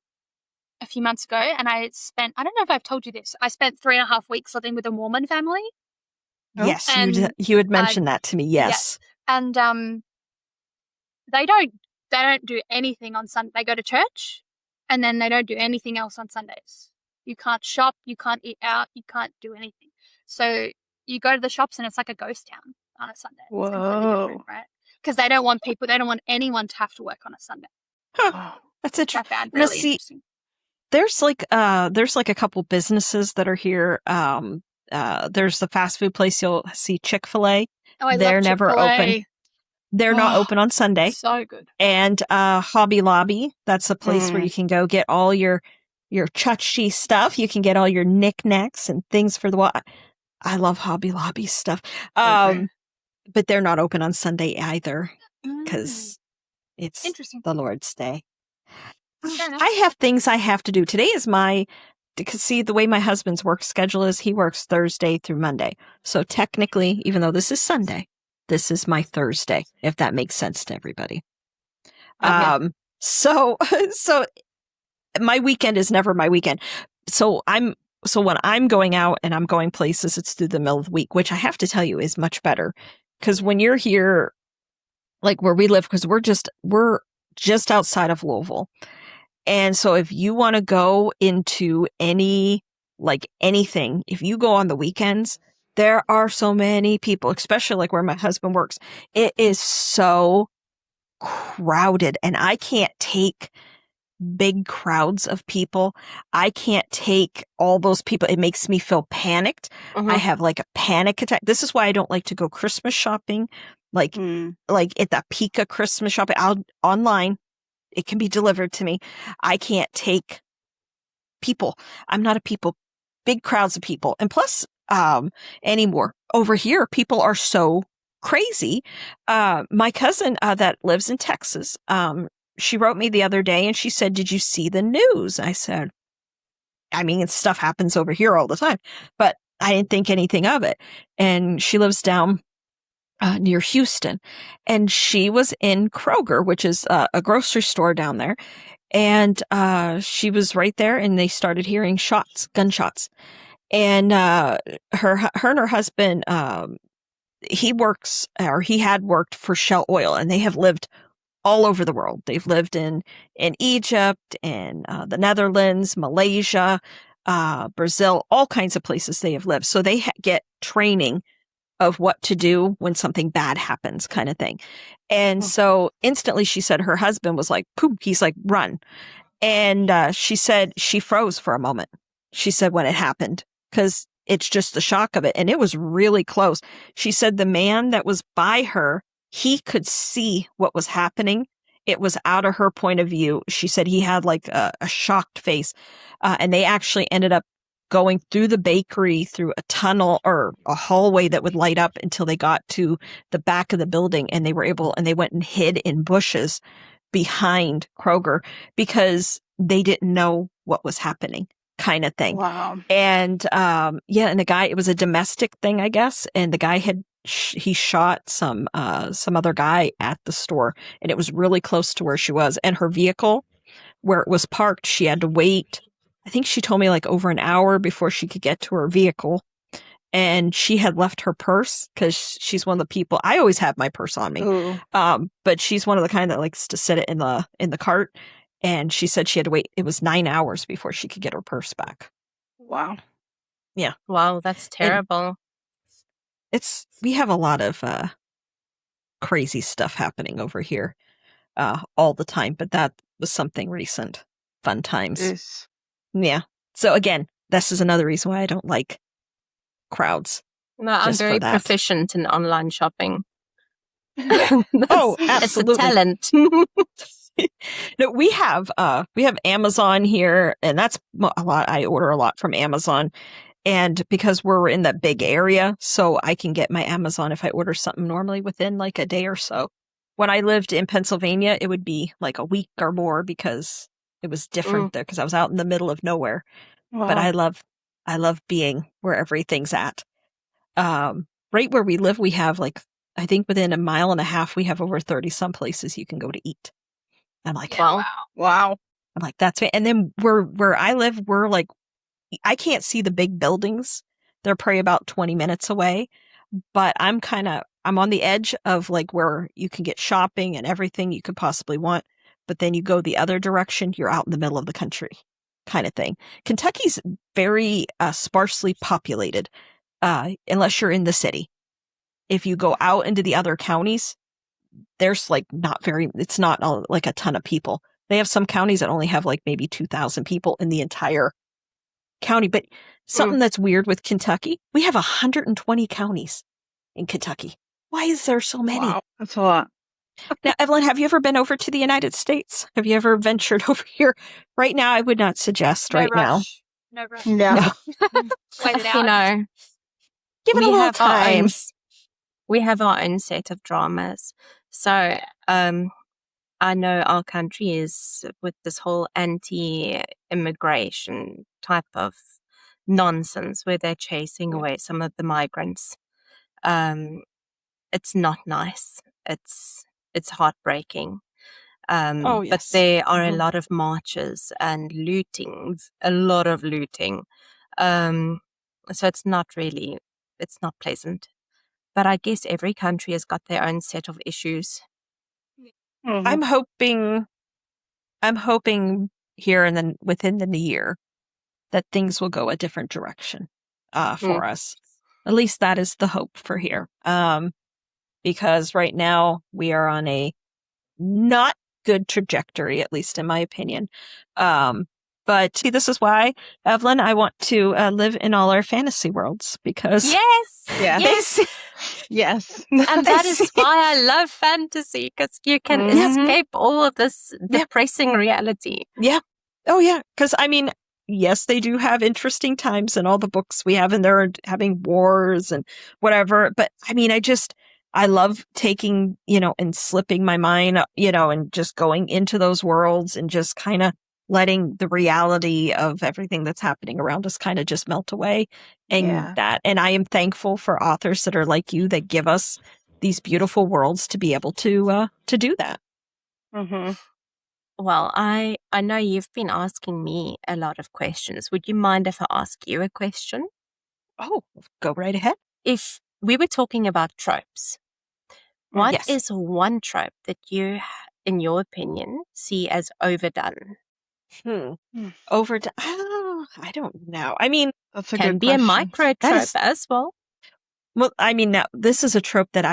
a few months ago, and I don't know if I've told you this, I spent 3.5 weeks living with a Mormon family. Yes, you had mentioned that to me. Yes. And they don't do anything on Sunday. They go to church, and then they don't do anything else on Sundays. You can't shop, you can't eat out, you can't do anything. So you go to the shops, and it's like a ghost town on a Sunday. Whoa. It's completely different, right? Because they don't want anyone to have to work on a Sunday. Huh. That's interesting. I found really interesting. There's like a couple businesses that are here. There's the fast food place. You'll see Chick-fil-A. Oh, They're love never Chick-fil-A. open. They're not open on Sunday. So good. And Hobby Lobby, that's a place where you can go get all your tchotchke stuff. You can get all your knickknacks and things for the I love Hobby Lobby stuff. But they're not open on Sunday either because it's the Lord's Day. I have things I have to do. Today is because see, the way my husband's work schedule is, he works Thursday through Monday. So technically, even though this is Sunday, this is my Thursday, if that makes sense to everybody. Okay. So my weekend is never my weekend. So when I'm going out and I'm going places, it's through the middle of the week, which I have to tell you is much better. Because when you're here, like where we live, because we're just outside of Louisville. And so if you want to go into anything, if you go on the weekends, there are so many people, especially like where my husband works. It is so crowded, and I can't take big crowds of people. I can't take all those people. It makes me feel panicked. I have like a panic attack. This is why I don't like to go Christmas shopping. Like at the peak of Christmas shopping, online, it can be delivered to me. I can't take people. I'm not a people, big crowds of people. And plus, anymore. Over here, people are so crazy. My cousin that lives in Texas, she wrote me the other day and she said, "Did you see the news?" I said, I mean, stuff happens over here all the time, but I didn't think anything of it. And she lives down near Houston, and she was in Kroger, which is a grocery store down there. And she was right there, and they started hearing gunshots. And her and her husband, he had worked for Shell Oil, and they have lived all over the world. They've lived in Egypt, and the Netherlands, Malaysia, Brazil, all kinds of places they have lived. So they get training of what to do when something bad happens, kind of thing. And so instantly she said her husband was like, "Poop," he's like, "Run." And she said she froze for a moment. She said when it happened, because it's just the shock of it. And it was really close. She said the man that was by her, he could see what was happening. It was out of her point of view. She said he had like a shocked face. And they actually ended up going through the bakery, through a tunnel or a hallway that would light up until they got to the back of the building. And they went and hid in bushes behind Kroger because they didn't know what was happening, kind of thing. Wow. And and the guy, it was a domestic thing, I guess. And the guy he shot some other guy at the store, and it was really close to where she was. And her vehicle, where it was parked, she had to wait. I think she told me like over an hour before she could get to her vehicle. And she had left her purse because she's one of the people. I always have my purse on me. But she's one of the kind that likes to sit it in the cart. And she said she had to wait. It was 9 hours before she could get her purse back. Wow. Yeah. Wow, that's terrible. We have a lot of crazy stuff happening over here all the time. But that was something recent. Fun times. Yes. Yeah. So again, this is another reason why I don't like crowds. No, I'm very proficient in online shopping. Oh, absolutely. It's a talent. No, we have Amazon here, and that's a lot. I order a lot from Amazon, and because we're in that big area, so I can get my Amazon if I order something normally within like a day or so. When I lived in Pennsylvania, it would be like a week or more because it was different there because I was out in the middle of nowhere. Wow. But I love being where everything's at. Right where we live, we have like, I think within a mile and a half, we have over 30 some places you can go to eat. I'm like, wow. I'm like, that's it. And then where I live, we're like, I can't see the big buildings. They're probably about 20 minutes away, but I'm on the edge of like where you can get shopping and everything you could possibly want. But then you go the other direction, you're out in the middle of the country kind of thing. Kentucky's very sparsely populated, unless you're in the city. If you go out into the other counties, there's like it's not like a ton of people. They have some counties that only have like maybe 2,000 people in the entire county. But something that's weird with Kentucky, we have 120 counties in Kentucky. Why is there so many? Wow, that's a lot. Now, Evelyn, have you ever been over to the United States? Have you ever ventured over here? Right now, I would not suggest now. No rush. No. Wait it out. Give it a little time. We have our own set of dramas. So I know our country is with this whole anti-immigration type of nonsense where they're chasing away some of the migrants. It's not nice. It's heartbreaking. Yes. But there are a lot of marches and looting, a lot of looting. So it's not pleasant. But I guess every country has got their own set of issues. Mm-hmm. I'm hoping here and then within the new year that things will go a different direction for us. At least that is the hope for here. Because right now we are on a not good trajectory, at least in my opinion. But see, this is why, Evelyn, I want to live in all our fantasy worlds because yes. And that is why I love fantasy, because you can escape all of this depressing reality. Yeah. Oh, yeah. Because, I mean, yes, they do have interesting times, and all the books we have in there are having wars and whatever. But I mean, I love taking, and slipping my mind, and just going into those worlds and just kind of letting the reality of everything that's happening around us kind of just melt away. And and I am thankful for authors that are like you that give us these beautiful worlds to be able to do that. Mm-hmm. Well, I know you've been asking me a lot of questions. Would you mind if I ask you a question? Oh, go right ahead. If we were talking about tropes, what Yes. is one trope that you, in your opinion, see as overdone? Overdone? Oh, I don't know. I mean, that's a can good be question. a micro trope as well. Well, I mean, now this is a trope that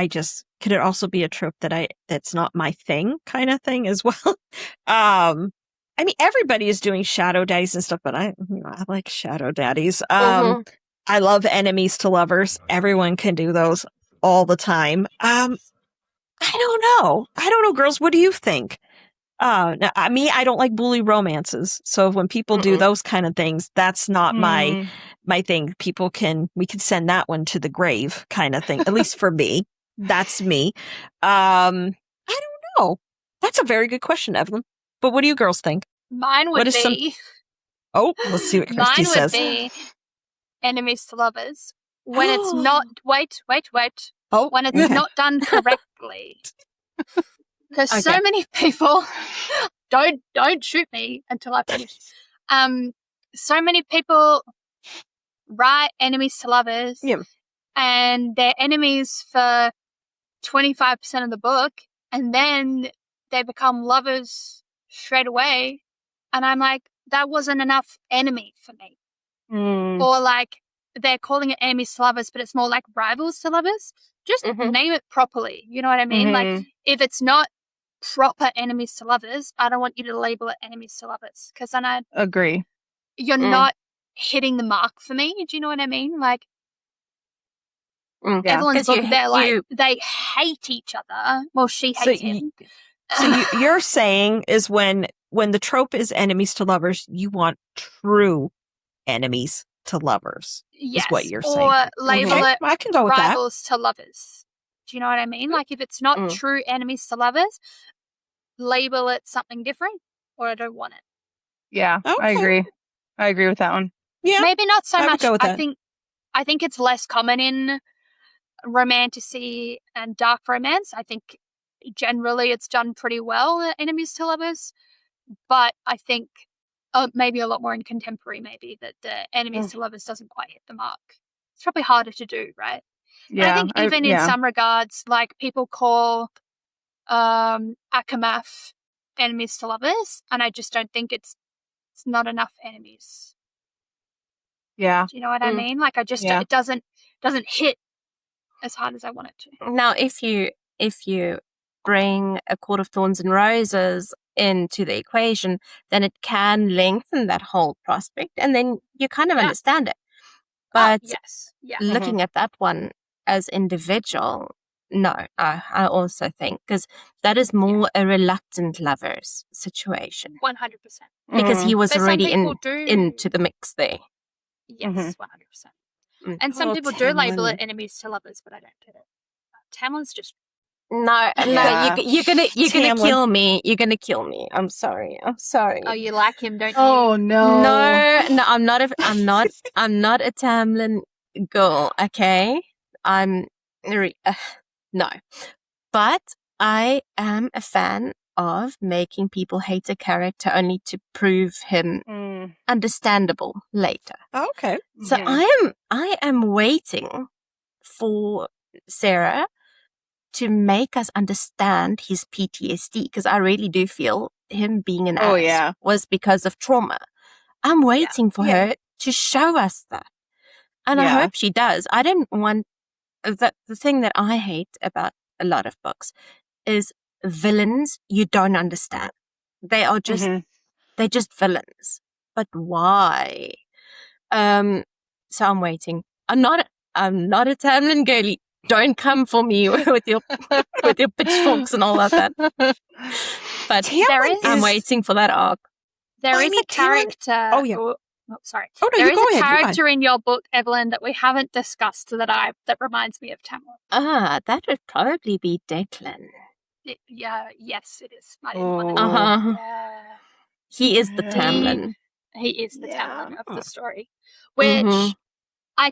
could it also be a trope that's not my thing kind of thing as well? I mean, everybody is doing shadow daddies and stuff, but I like shadow daddies. I love enemies to lovers. Everyone can do those all the time. I don't know, girls. What do you think? Now, I don't like bully romances. So when people do those kind of things, that's not my thing. We can send that one to the grave kind of thing. At least for me, that's me. I don't know. That's a very good question, Evelyn. But what do you girls think? Mine would be. Oh, let's see what Kirsty says. Mine would be enemies to lovers when it's not. Wait. Oh, when it's not done correctly. Because so many people don't shoot me until I finish. So many people write enemies to lovers, and they're enemies for 25% of the book, and then they become lovers straight away. And I'm like, that wasn't enough enemy for me. Or like they're calling it enemies to lovers, but it's more like rivals to lovers. Just name it properly. You know what I mean? Like if it's not proper enemies to lovers, I don't want you to label it enemies to lovers, because then I agree. You're not hitting the mark for me. Do you know what I mean? Like Evelyn's book, they hate each other. Well, she hates him. So you're saying is when the trope is enemies to lovers, you want true enemies to lovers. Yes, is what you're or saying. label it I can go with rivals to lovers. Do you know what I mean? Like if it's not true enemies to lovers, label it something different, or I don't want it. Yeah, I agree with that one. Yeah, maybe not so much. Go with that. I think it's less common in romantasy and dark romance. I think generally it's done pretty well, enemies to lovers, but I think maybe a lot more in contemporary, maybe that the enemies to lovers doesn't quite hit the mark. It's probably harder to do, right? Yeah, I think even in some regards, like people call Akamath enemies to lovers, and I just don't think it's not enough enemies. Yeah. Do you know what I mean? Like it doesn't hit as hard as I want it to. Now, if you bring A Court of Thorns and Roses into the equation, then it can lengthen that whole prospect, and then you kind of understand it. But looking at that one as individual, no, I also think, because that is more a reluctant lover's situation. 100%. Because he was already into the mix there. Yes, 100%. And some people do label it enemies to lovers, but I don't get it. Tamlin's just... No, you're gonna kill me. You're gonna kill me. I'm sorry. Oh, you like him, don't you? Oh no. No, I'm not a Tamlin girl. Okay, I'm no, but I am a fan of making people hate a character only to prove him understandable later. Okay. So I am waiting for Sarah to make us understand his PTSD, because I really do feel him being an ass was because of trauma. I'm waiting for her to show us that. And I hope she does. I don't want that. The thing that I hate about a lot of books is villains you don't understand. They are just they're just villains. But why? So I'm waiting. I'm not a Tamlin girly. Don't come for me with your pitchforks and all of that. But I'm waiting for that arc. There is a character. Oh, sorry. Oh, no, There you is go a ahead. character in your book, Evelyn, that we haven't discussed that reminds me of Tamlin. That would probably be Declan. Yes, it is. I didn't want to. Uh-huh. Yeah. He is the Tamlin. He is the Yeah. Tamlin of the story, which I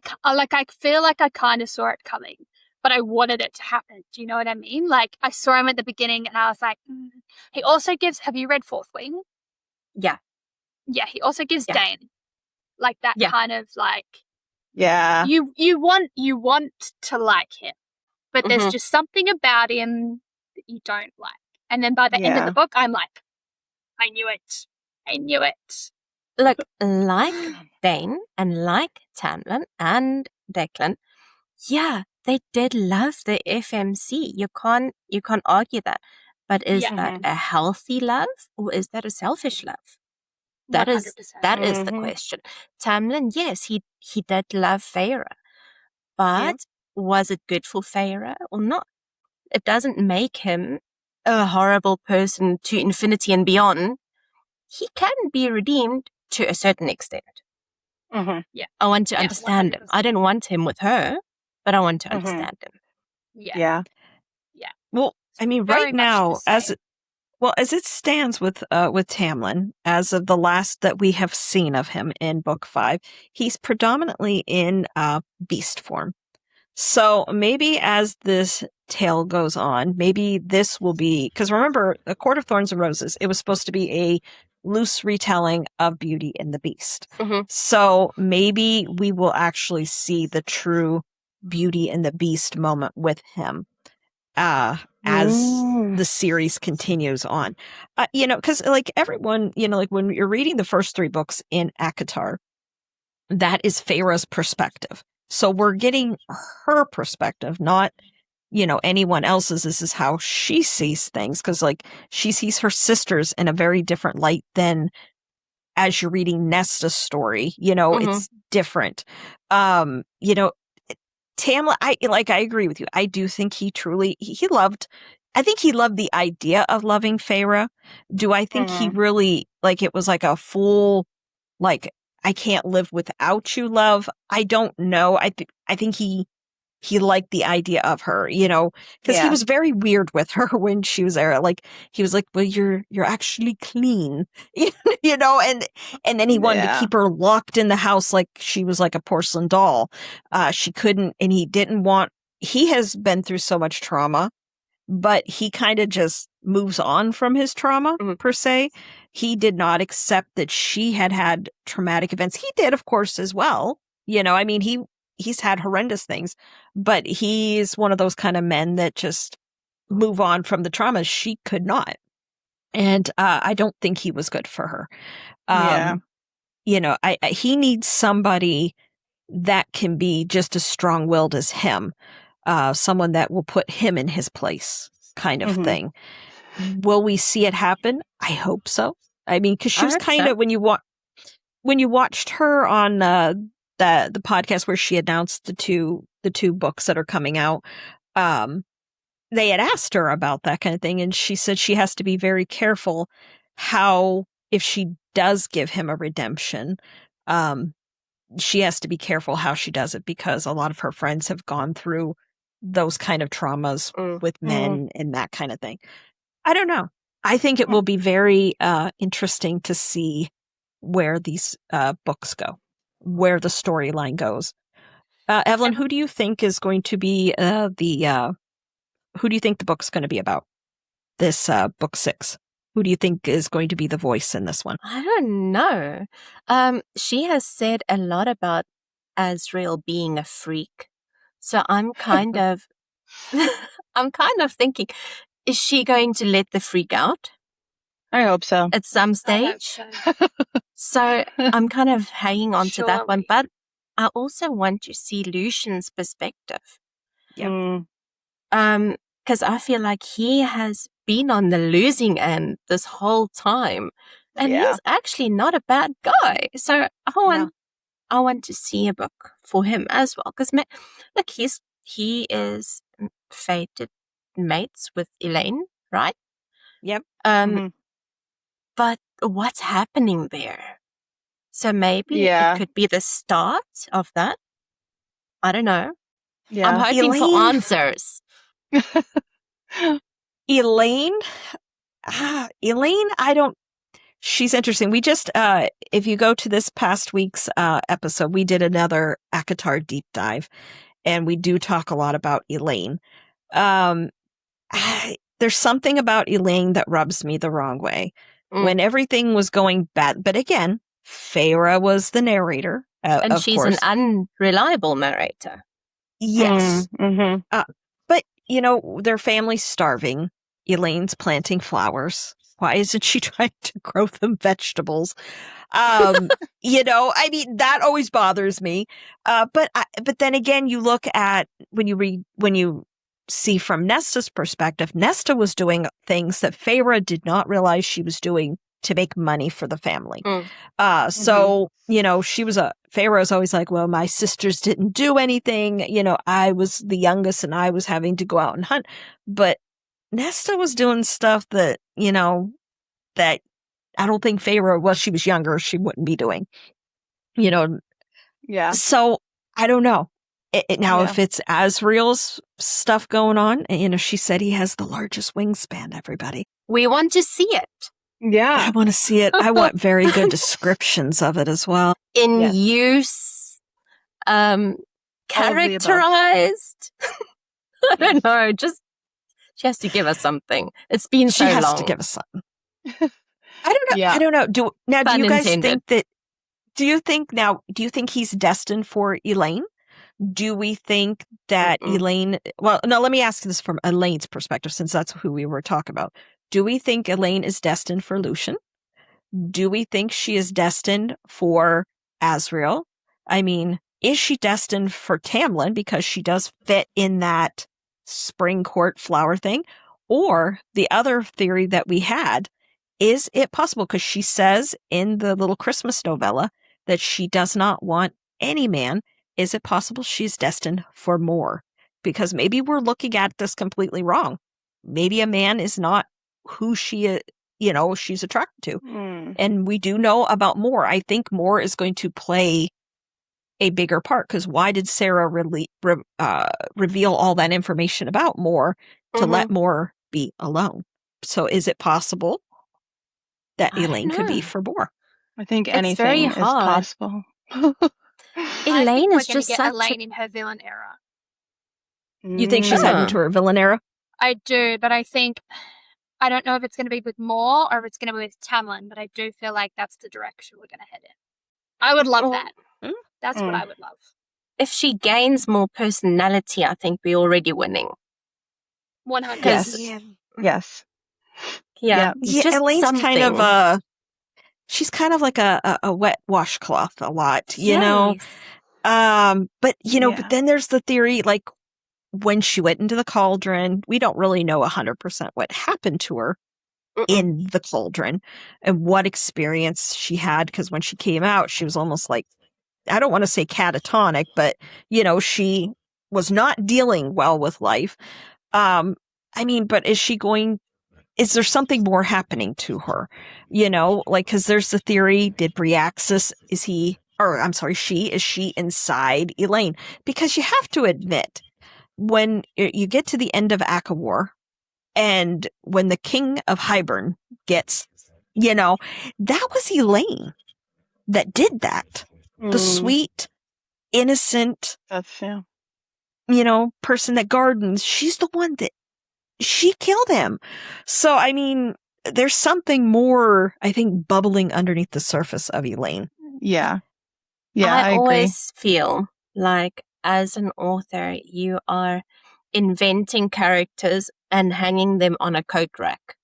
feel like I kind of saw it coming, but I wanted it to happen. Do you know what I mean? Like, I saw him at the beginning, and I was like, He also gives. Have you read Fourth Wing? Yeah. Yeah, he also gives Yeah. Dane, like that kind of like. Yeah. You want to like him, but there's just something about him that you don't like. And then by the end of the book, I'm like, I knew it. Look, like Dane and like Tamlin and Declan, yeah, they did love the FMC. You can't argue that. But is that a healthy love or is that a selfish love? That 100%. is the question. Tamlin, yes, he did love Feyre, but was it good for Feyre or not? It doesn't make him a horrible person to infinity and beyond. He can be redeemed to a certain extent. Yeah, I want to understand 100%. him. I don't want him with her, but I want to understand him. Yeah. Well, I mean, Very right much now, the same. as it stands with Tamlin, as of the last that we have seen of him in book 5, he's predominantly in beast form. So maybe as this tale goes on, maybe this will be, because remember, A Court of Thorns and Roses, it was supposed to be a loose retelling of Beauty and the Beast. So maybe we will actually see the true Beauty and the Beast moment with him as the series continues on. Because like everyone, like when you're reading the first 3 books in ACOTAR, that is Feyre's perspective. So we're getting her perspective, not, anyone else's. This is how she sees things. Cause like she sees her sisters in a very different light than as you're reading Nesta's story, it's different. Tamlin, I agree with you. I do think he truly, I think he loved the idea of loving Feyre. Do I think he really, it was like a full, I can't live without you love? I don't know. I think he liked the idea of her, because he was very weird with her when she was there. Like, he was like, well, you're actually clean, and then he wanted to keep her locked in the house like she was like a porcelain doll. She couldn't, and he has been through so much trauma, but he kind of just moves on from his trauma, per se. He did not accept that she had traumatic events. He did, of course, as well. I mean, he's had horrendous things, but he's one of those kind of men that just move on from the trauma. She could not. And I don't think he was good for her. He needs somebody that can be just as strong-willed as him. Someone that will put him in his place, kind of thing. Will we see it happen? I hope so. I mean, because she was kind of, when you watched her on the podcast where she announced the two books that are coming out, they had asked her about that kind of thing, and she said she has to be very careful how, if she does give him a redemption, she has to be careful how she does it, because a lot of her friends have gone through those kind of traumas with men and that kind of thing. I don't know. I think it will be very interesting to see where these books go, where the storyline goes. Evelyn, who do you think is going to be who do you think the book's going to be about? This book 6. Who do you think is going to be the voice in this one? I don't know. She has said a lot about Azriel being a freak. So I'm kind of thinking, is she going to let the freak out? I hope so. At some stage. So I'm kind of hanging on to that one. But I also want to see Lucian's perspective. Yeah. Because I feel like he has been on the losing end this whole time. And he's actually not a bad guy. So I want to see a book for him as well. Because look, he is fated mates with Elaine, right? Yep. But what's happening there? So maybe it could be the start of that. I don't know. Yeah. I'm hoping for answers. Elaine, she's interesting. We just, if you go to this past week's episode, we did another ACOTAR deep dive, and we do talk a lot about Elaine. There's something about Elaine that rubs me the wrong way. When everything was going bad, but again, Feyre was the narrator, and of she's course. an unreliable narrator. Yes. But, their family's starving. Elaine's planting flowers. Why isn't she trying to grow them vegetables? I mean, that always bothers me. But then again, you look at when you see from Nesta's perspective, Nesta was doing things that Feyre did not realize she was doing to make money for the family. So, Feyre was always like, well, my sisters didn't do anything. I was the youngest and I was having to go out and hunt. But Nesta was doing stuff that, that I don't think Feyre, well, she was younger, she wouldn't be doing, Yeah. So I don't know. If it's Asriel's stuff going on, she said he has the largest wingspan, everybody. We want to see it. Yeah. I want to see it. I want very good descriptions of it as well. In use, characterized. I don't know. Just she has to give us something. It's been so long. She has to give us something. I don't know. Yeah. I don't know. Do you guys intended. think that? Do you think he's destined for Elaine? Do we think that Elaine? Well, no. Let me ask this from Elaine's perspective, since that's who we were talking about. Do we think Elaine is destined for Lucien? Do we think she is destined for Asriel? I mean, is she destined for Tamlin because she does fit in that spring court flower thing? Or the other theory that we had, is it possible, because she says in the little Christmas novella that she does not want any man, is it possible she's destined for more? Because maybe we're looking at this completely wrong. Maybe a man is not who she, she's attracted to. And we do know about Mor. I think Mor is going to play a bigger part, because why did Sarah reveal all that information about Mor to let Mor be alone? So is it possible that Elaine could be for Mor? I think anything is possible. Elaine is just such Elaine in her villain era. You think she's heading to her villain era? I do, but I don't know if it's going to be with Mor or if it's going to be with Tamlin, but I do feel like that's the direction we're going to head in. I would love that. That's what I would love. If she gains more personality, I think we're already winning. 100%. Yes. Yeah. Elaine's something. kind of she's kind of like a wet washcloth a lot, But but then there's the theory, like, when she went into the cauldron, we don't really know 100% what happened to her in the cauldron and what experience she had. Because when she came out, she was almost like, I don't want to say catatonic, but, she was not dealing well with life. But is there something more happening to her? Because there's the theory, did Bryaxis, is she inside Elaine? Because you have to admit, when you get to the end of Akawar, and when the King of Hybern gets, that was Elaine that did that. The sweet, innocent, person that gardens. She's the one that she killed him. So, I mean, there's something more, I think, bubbling underneath the surface of Elaine. Yeah. I agree. always feel like, as an author, you are inventing characters and hanging them on a coat rack.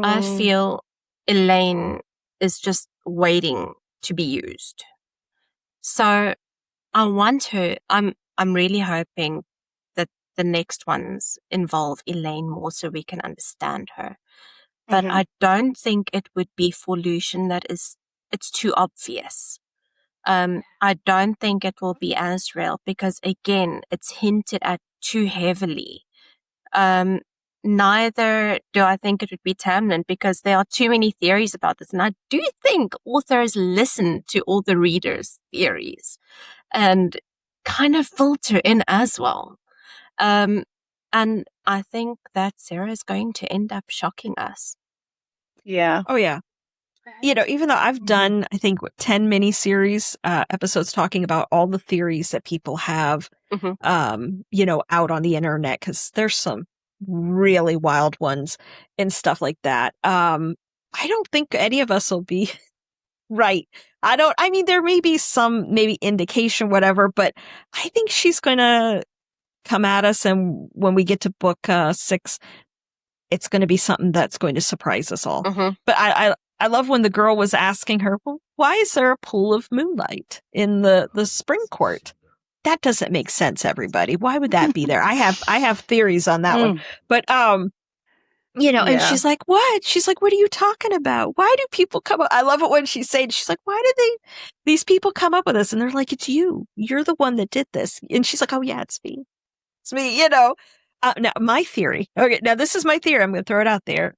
I feel Elaine is just waiting to be used. So I want her, I'm really hoping that the next ones involve Elaine more so we can understand her. But I don't think it would be for Lucien it's too obvious. I don't think it will be Asriel because, again, it's hinted at too heavily. neither do I think it would be Tamlin, because there are too many theories about this. And I do think authors listen to all the readers' theories and kind of filter in as well. And I think that Sarah is going to end up shocking us. Yeah. Oh, yeah. Even though I've done, I think, 10 miniseries episodes talking about all the theories that people have, out on the internet, because there's some really wild ones and stuff like that. I don't think any of us will be right. There may be some indication, whatever, but I think she's going to come at us. And when we get to book 6, it's going to be something that's going to surprise us all. But I love when the girl was asking her, well, why is there a pool of moonlight in the spring court? That doesn't make sense, everybody. Why would that be there? I have theories on that one. But, and she's like, what? She's like, what are you talking about? Why do people come up? I love it when she's like, why did these people come up with this? And they're like, it's you. You're the one that did this. And she's like, oh yeah, it's me. It's me, Now, my theory. Okay, now this is my theory. I'm going to throw it out there.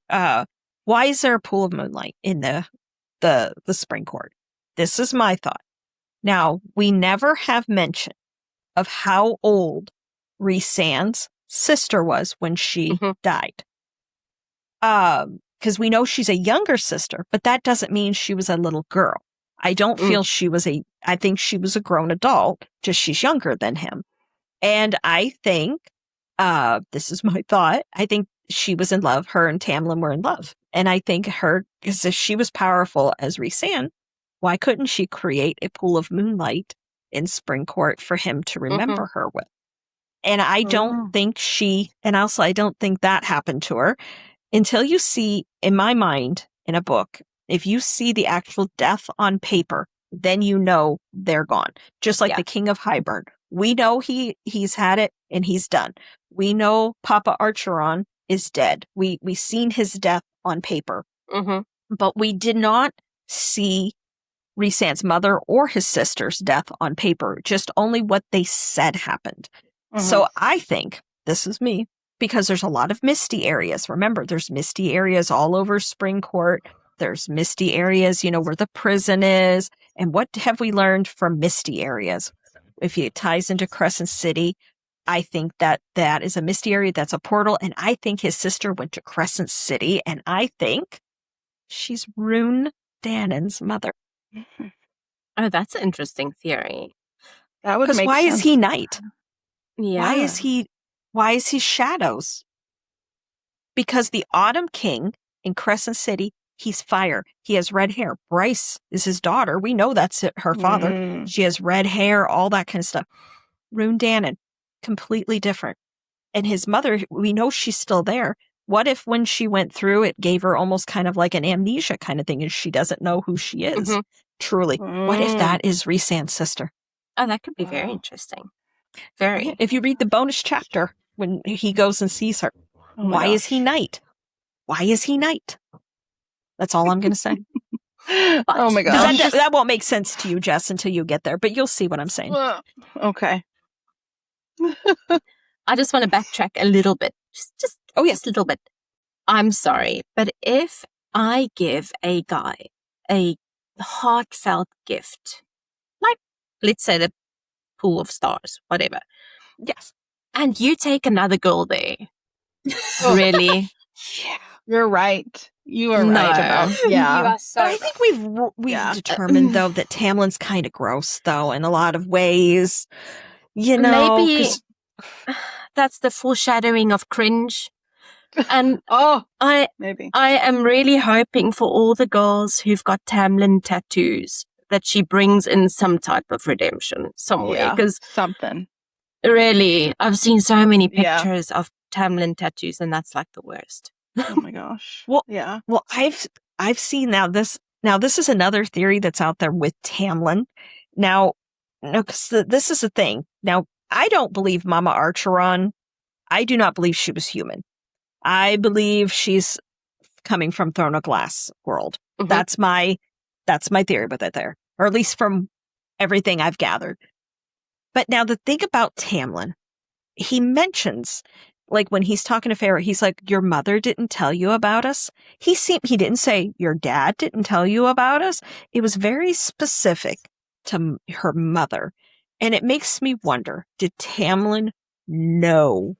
Why is there a pool of moonlight in the spring court? This is my thought. Now, we never have mention of how old Rhysand's sister was when she died. Because we know she's a younger sister, but that doesn't mean she was a little girl. I don't feel I think she was a grown adult, just she's younger than him. And I think, this is my thought, I think she was in love. Her and Tamlin were in love. And I think because if she was powerful as Rhysand, why couldn't she create a pool of moonlight in Spring Court for him to remember her with? And I don't think I don't think that happened to her until you see, in my mind, in a book, if you see the actual death on paper, then you know they're gone. Just like the King of Hybern. We know he's had it and he's done. We know Papa Archeron is dead. We seen his death on paper. But we did not see Rhysand's mother or his sister's death on paper, just only what they said happened. So I think, this is me, because there's a lot of misty areas. Remember, there's misty areas all over Spring Court. There's misty areas, where the prison is. And what have we learned from misty areas? If it ties into Crescent City, I think that is a misty area. That's a portal. And I think his sister went to Crescent City. And I think she's Rune Danon's mother. Oh, that's an interesting theory. That would make sense. Why is he night? Yeah. Why is he shadows? Because the Autumn King in Crescent City, he's fire. He has red hair. Bryce is his daughter. We know that's her father. She has red hair, all that kind of stuff. Rune Danon, completely different. And his mother, we know she's still there. What if when she went through, it gave her almost kind of like an amnesia kind of thing, and she doesn't know who she is, truly? What if that is Rhysand's sister? Oh, that could be very interesting. Very. If you read the bonus chapter, when he goes and sees her, why is he night? Why is he night? That's all I'm going to say. Oh my gosh. That won't make sense to you, Jess, until you get there, but you'll see what I'm saying. Okay. I just want to backtrack a little bit. Just a little bit. I'm sorry, but if I give a guy a heartfelt gift, like, let's say the pool of stars, whatever. Yes. And you take another girl there. Really? Yeah. You're right. You are right about You are so but I think we've determined, though, that Tamlin's kind of gross, though, in a lot of ways. Maybe that's the foreshadowing of cringe. And maybe I am really hoping for all the girls who've got Tamlin tattoos that she brings in some type of redemption somewhere. Because something. Really, I've seen so many pictures of Tamlin tattoos, and that's like the worst. Oh my gosh. Well, I've seen this is another theory that's out there with Tamlin. Now, because this is the thing. Now, I don't believe Mama Archeron. I do not believe she was human. I believe she's coming from Throne of Glass world. That's my theory with it there, or at least from everything I've gathered. But now the thing about Tamlin, he mentions like when he's talking to Feyre, he's like, your mother didn't tell you about us. He didn't say your dad didn't tell you about us. It was very specific to her mother. And it makes me wonder, did Tamlin know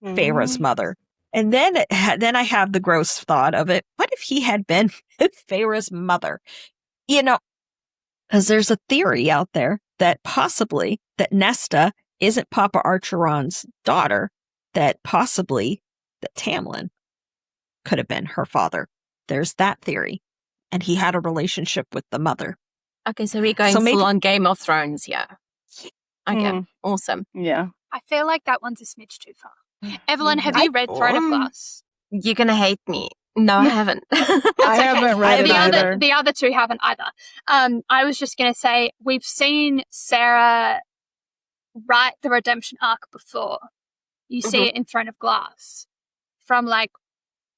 Feyre's mother? And then I have the gross thought of it. What if he had been Feyre's mother? You know, because there's a theory out there that possibly that Nesta isn't Papa Archeron's daughter, that possibly that Tamlin could have been her father. There's that theory. And he had a relationship with the mother. Okay, so we're going full on Game of Thrones, yeah. Okay, awesome. Yeah. I feel like that one's a smidge too far. Evelyn, have you read Throne of Glass? You're going to hate me. No, I haven't. I haven't read it either. The other two haven't either. I was just going to say, we've seen Sarah write the redemption arc before. You see it in Throne of Glass. From like,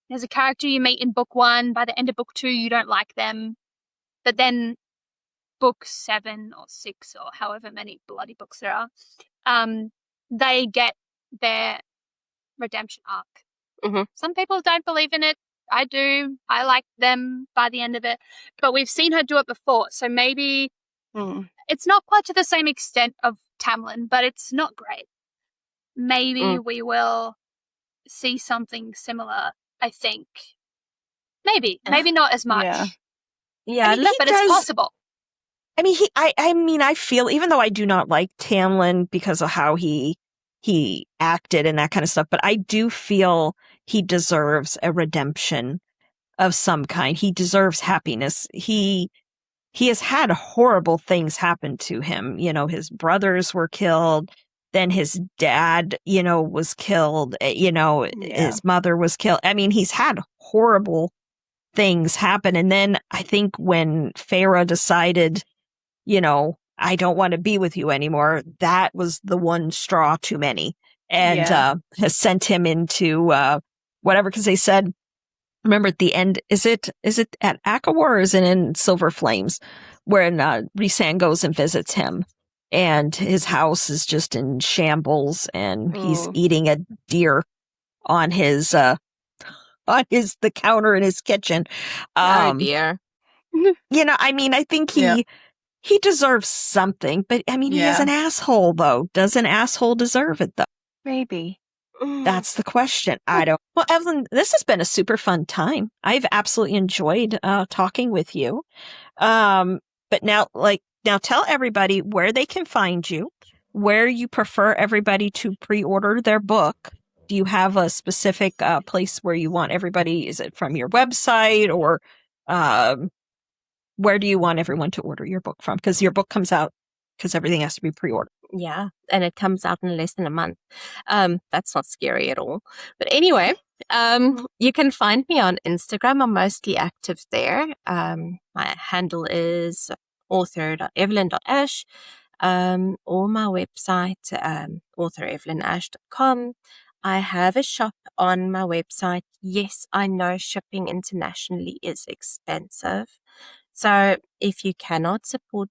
there's a character you meet in book 1. By the end of book 2, you don't like them. But then book 7 or 6 or however many bloody books there are, they get their redemption arc. Some people don't believe in it. I do. I like them by the end of it. But we've seen her do it before. So maybe it's not quite to the same extent of Tamlin, but it's not great. Maybe we will see something similar, I think. Maybe not as much. Yeah, I mean, but it's possible. I mean, I feel, even though I do not like Tamlin because of how he acted and that kind of stuff, but I do feel he deserves a redemption of some kind. He deserves happiness. He has had horrible things happen to him. You know, his brothers were killed. Then his dad, you know, was killed. You know, his mother was killed. I mean, he's had horrible things happen. And then I think when Feyre decided, you know, I don't want to be with you anymore, that was the one straw too many. And has sent him into whatever, because they said, remember at the end, is it at Akawar or is it in Silver Flames, when Rhysand goes and visits him and his house is just in shambles and he's eating a deer on his the counter in his kitchen. Dear. You know, I mean, I think he deserves something, but I mean, he is an asshole though. Does an asshole deserve it though? Maybe. That's the question. I don't. Well, Evelyn, this has been a super fun time. I've absolutely enjoyed talking with you. But now tell everybody where they can find you, where you prefer everybody to pre-order their book. Do you have a specific place where you want everybody? Is it from your website, or where do you want everyone to order your book from? Because your book comes out, because everything has to be pre-ordered. Yeah, and it comes out in less than a month. That's not scary at all. But anyway, you can find me on Instagram. I'm mostly active there. My handle is author.evelyn.ash, or my website, authorevelynash.com. I have a shop on my website. Yes, I know shipping internationally is expensive. So if you cannot support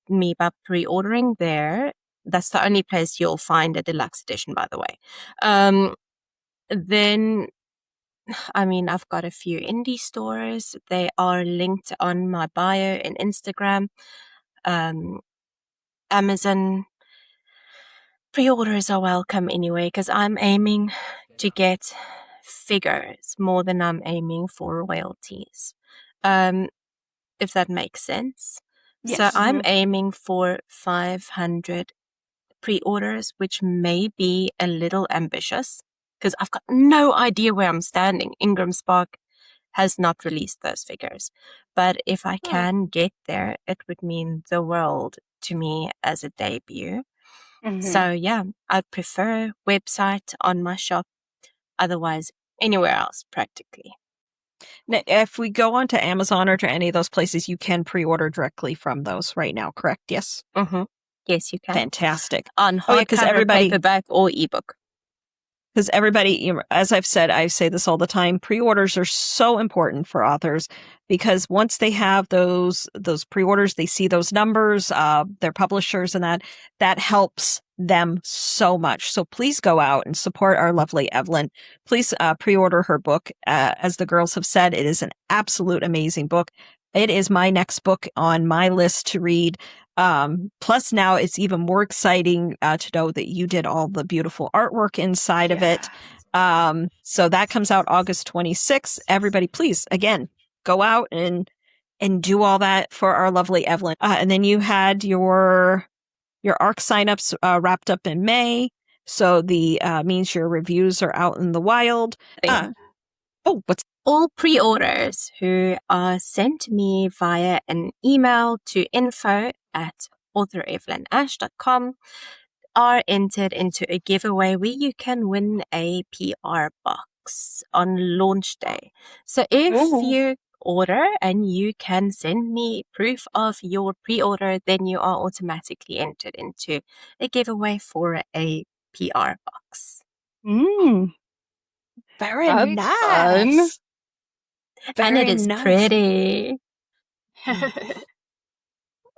me by pre-ordering there, that's the only place you'll find a deluxe edition, by the way. Then, I mean, I've got a few indie stores. They are linked on my bio in Instagram. Amazon. Pre-orders are welcome anyway, because I'm aiming to get figures more than I'm aiming for royalties. If that makes sense. Yes. So I'm aiming for 500 pre-orders, which may be a little ambitious because I've got no idea where I'm standing. Ingram Spark has not released those figures. But if I can get there, it would mean the world to me as a debut. So yeah, I prefer website on my shop. Otherwise, anywhere else practically. Now, if we go on to Amazon or to any of those places, you can pre-order directly from those right now, correct? Yes? Yes, you can. Fantastic. On hardcover, paperback, or ebook. Because everybody, as I've said, I say this all the time, pre-orders are so important for authors because once they have those pre-orders, they see those numbers, their publishers and that helps them so much. So please go out and support our lovely Evelyn. Please pre-order her book. As the girls have said, it is an absolute amazing book. It is my next book on my list to read. Plus now it's even more exciting to know that you did all the beautiful artwork inside of it. So that comes out August 26th. Everybody, please, again, go out and do all that for our lovely Evelyn. And then you had your ARC signups wrapped up in May. So the means your reviews are out in the wild. What's all pre-orders who are sent to me via an email to info@authorevelynash.com are entered into a giveaway where you can win a PR box on launch day. So if you order and you can send me proof of your pre-order, then you are automatically entered into a giveaway for a PR box. Very That's nice. fun. And it is pretty.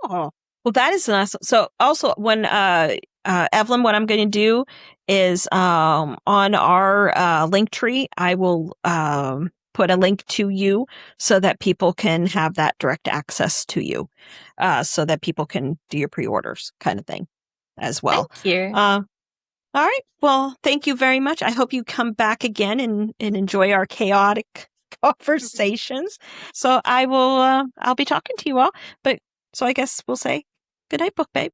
Oh, well, that is nice. So also when, Evelyn, what I'm going to do is, on our, Linktree, I will, put a link to you so that people can have that direct access to you, so that people can do your pre-orders kind of thing as well. Thank you. All right. Well, thank you very much. I hope you come back again and enjoy our chaotic conversations. So I will, I'll be talking to you all, so I guess we'll say good night, Book Babe.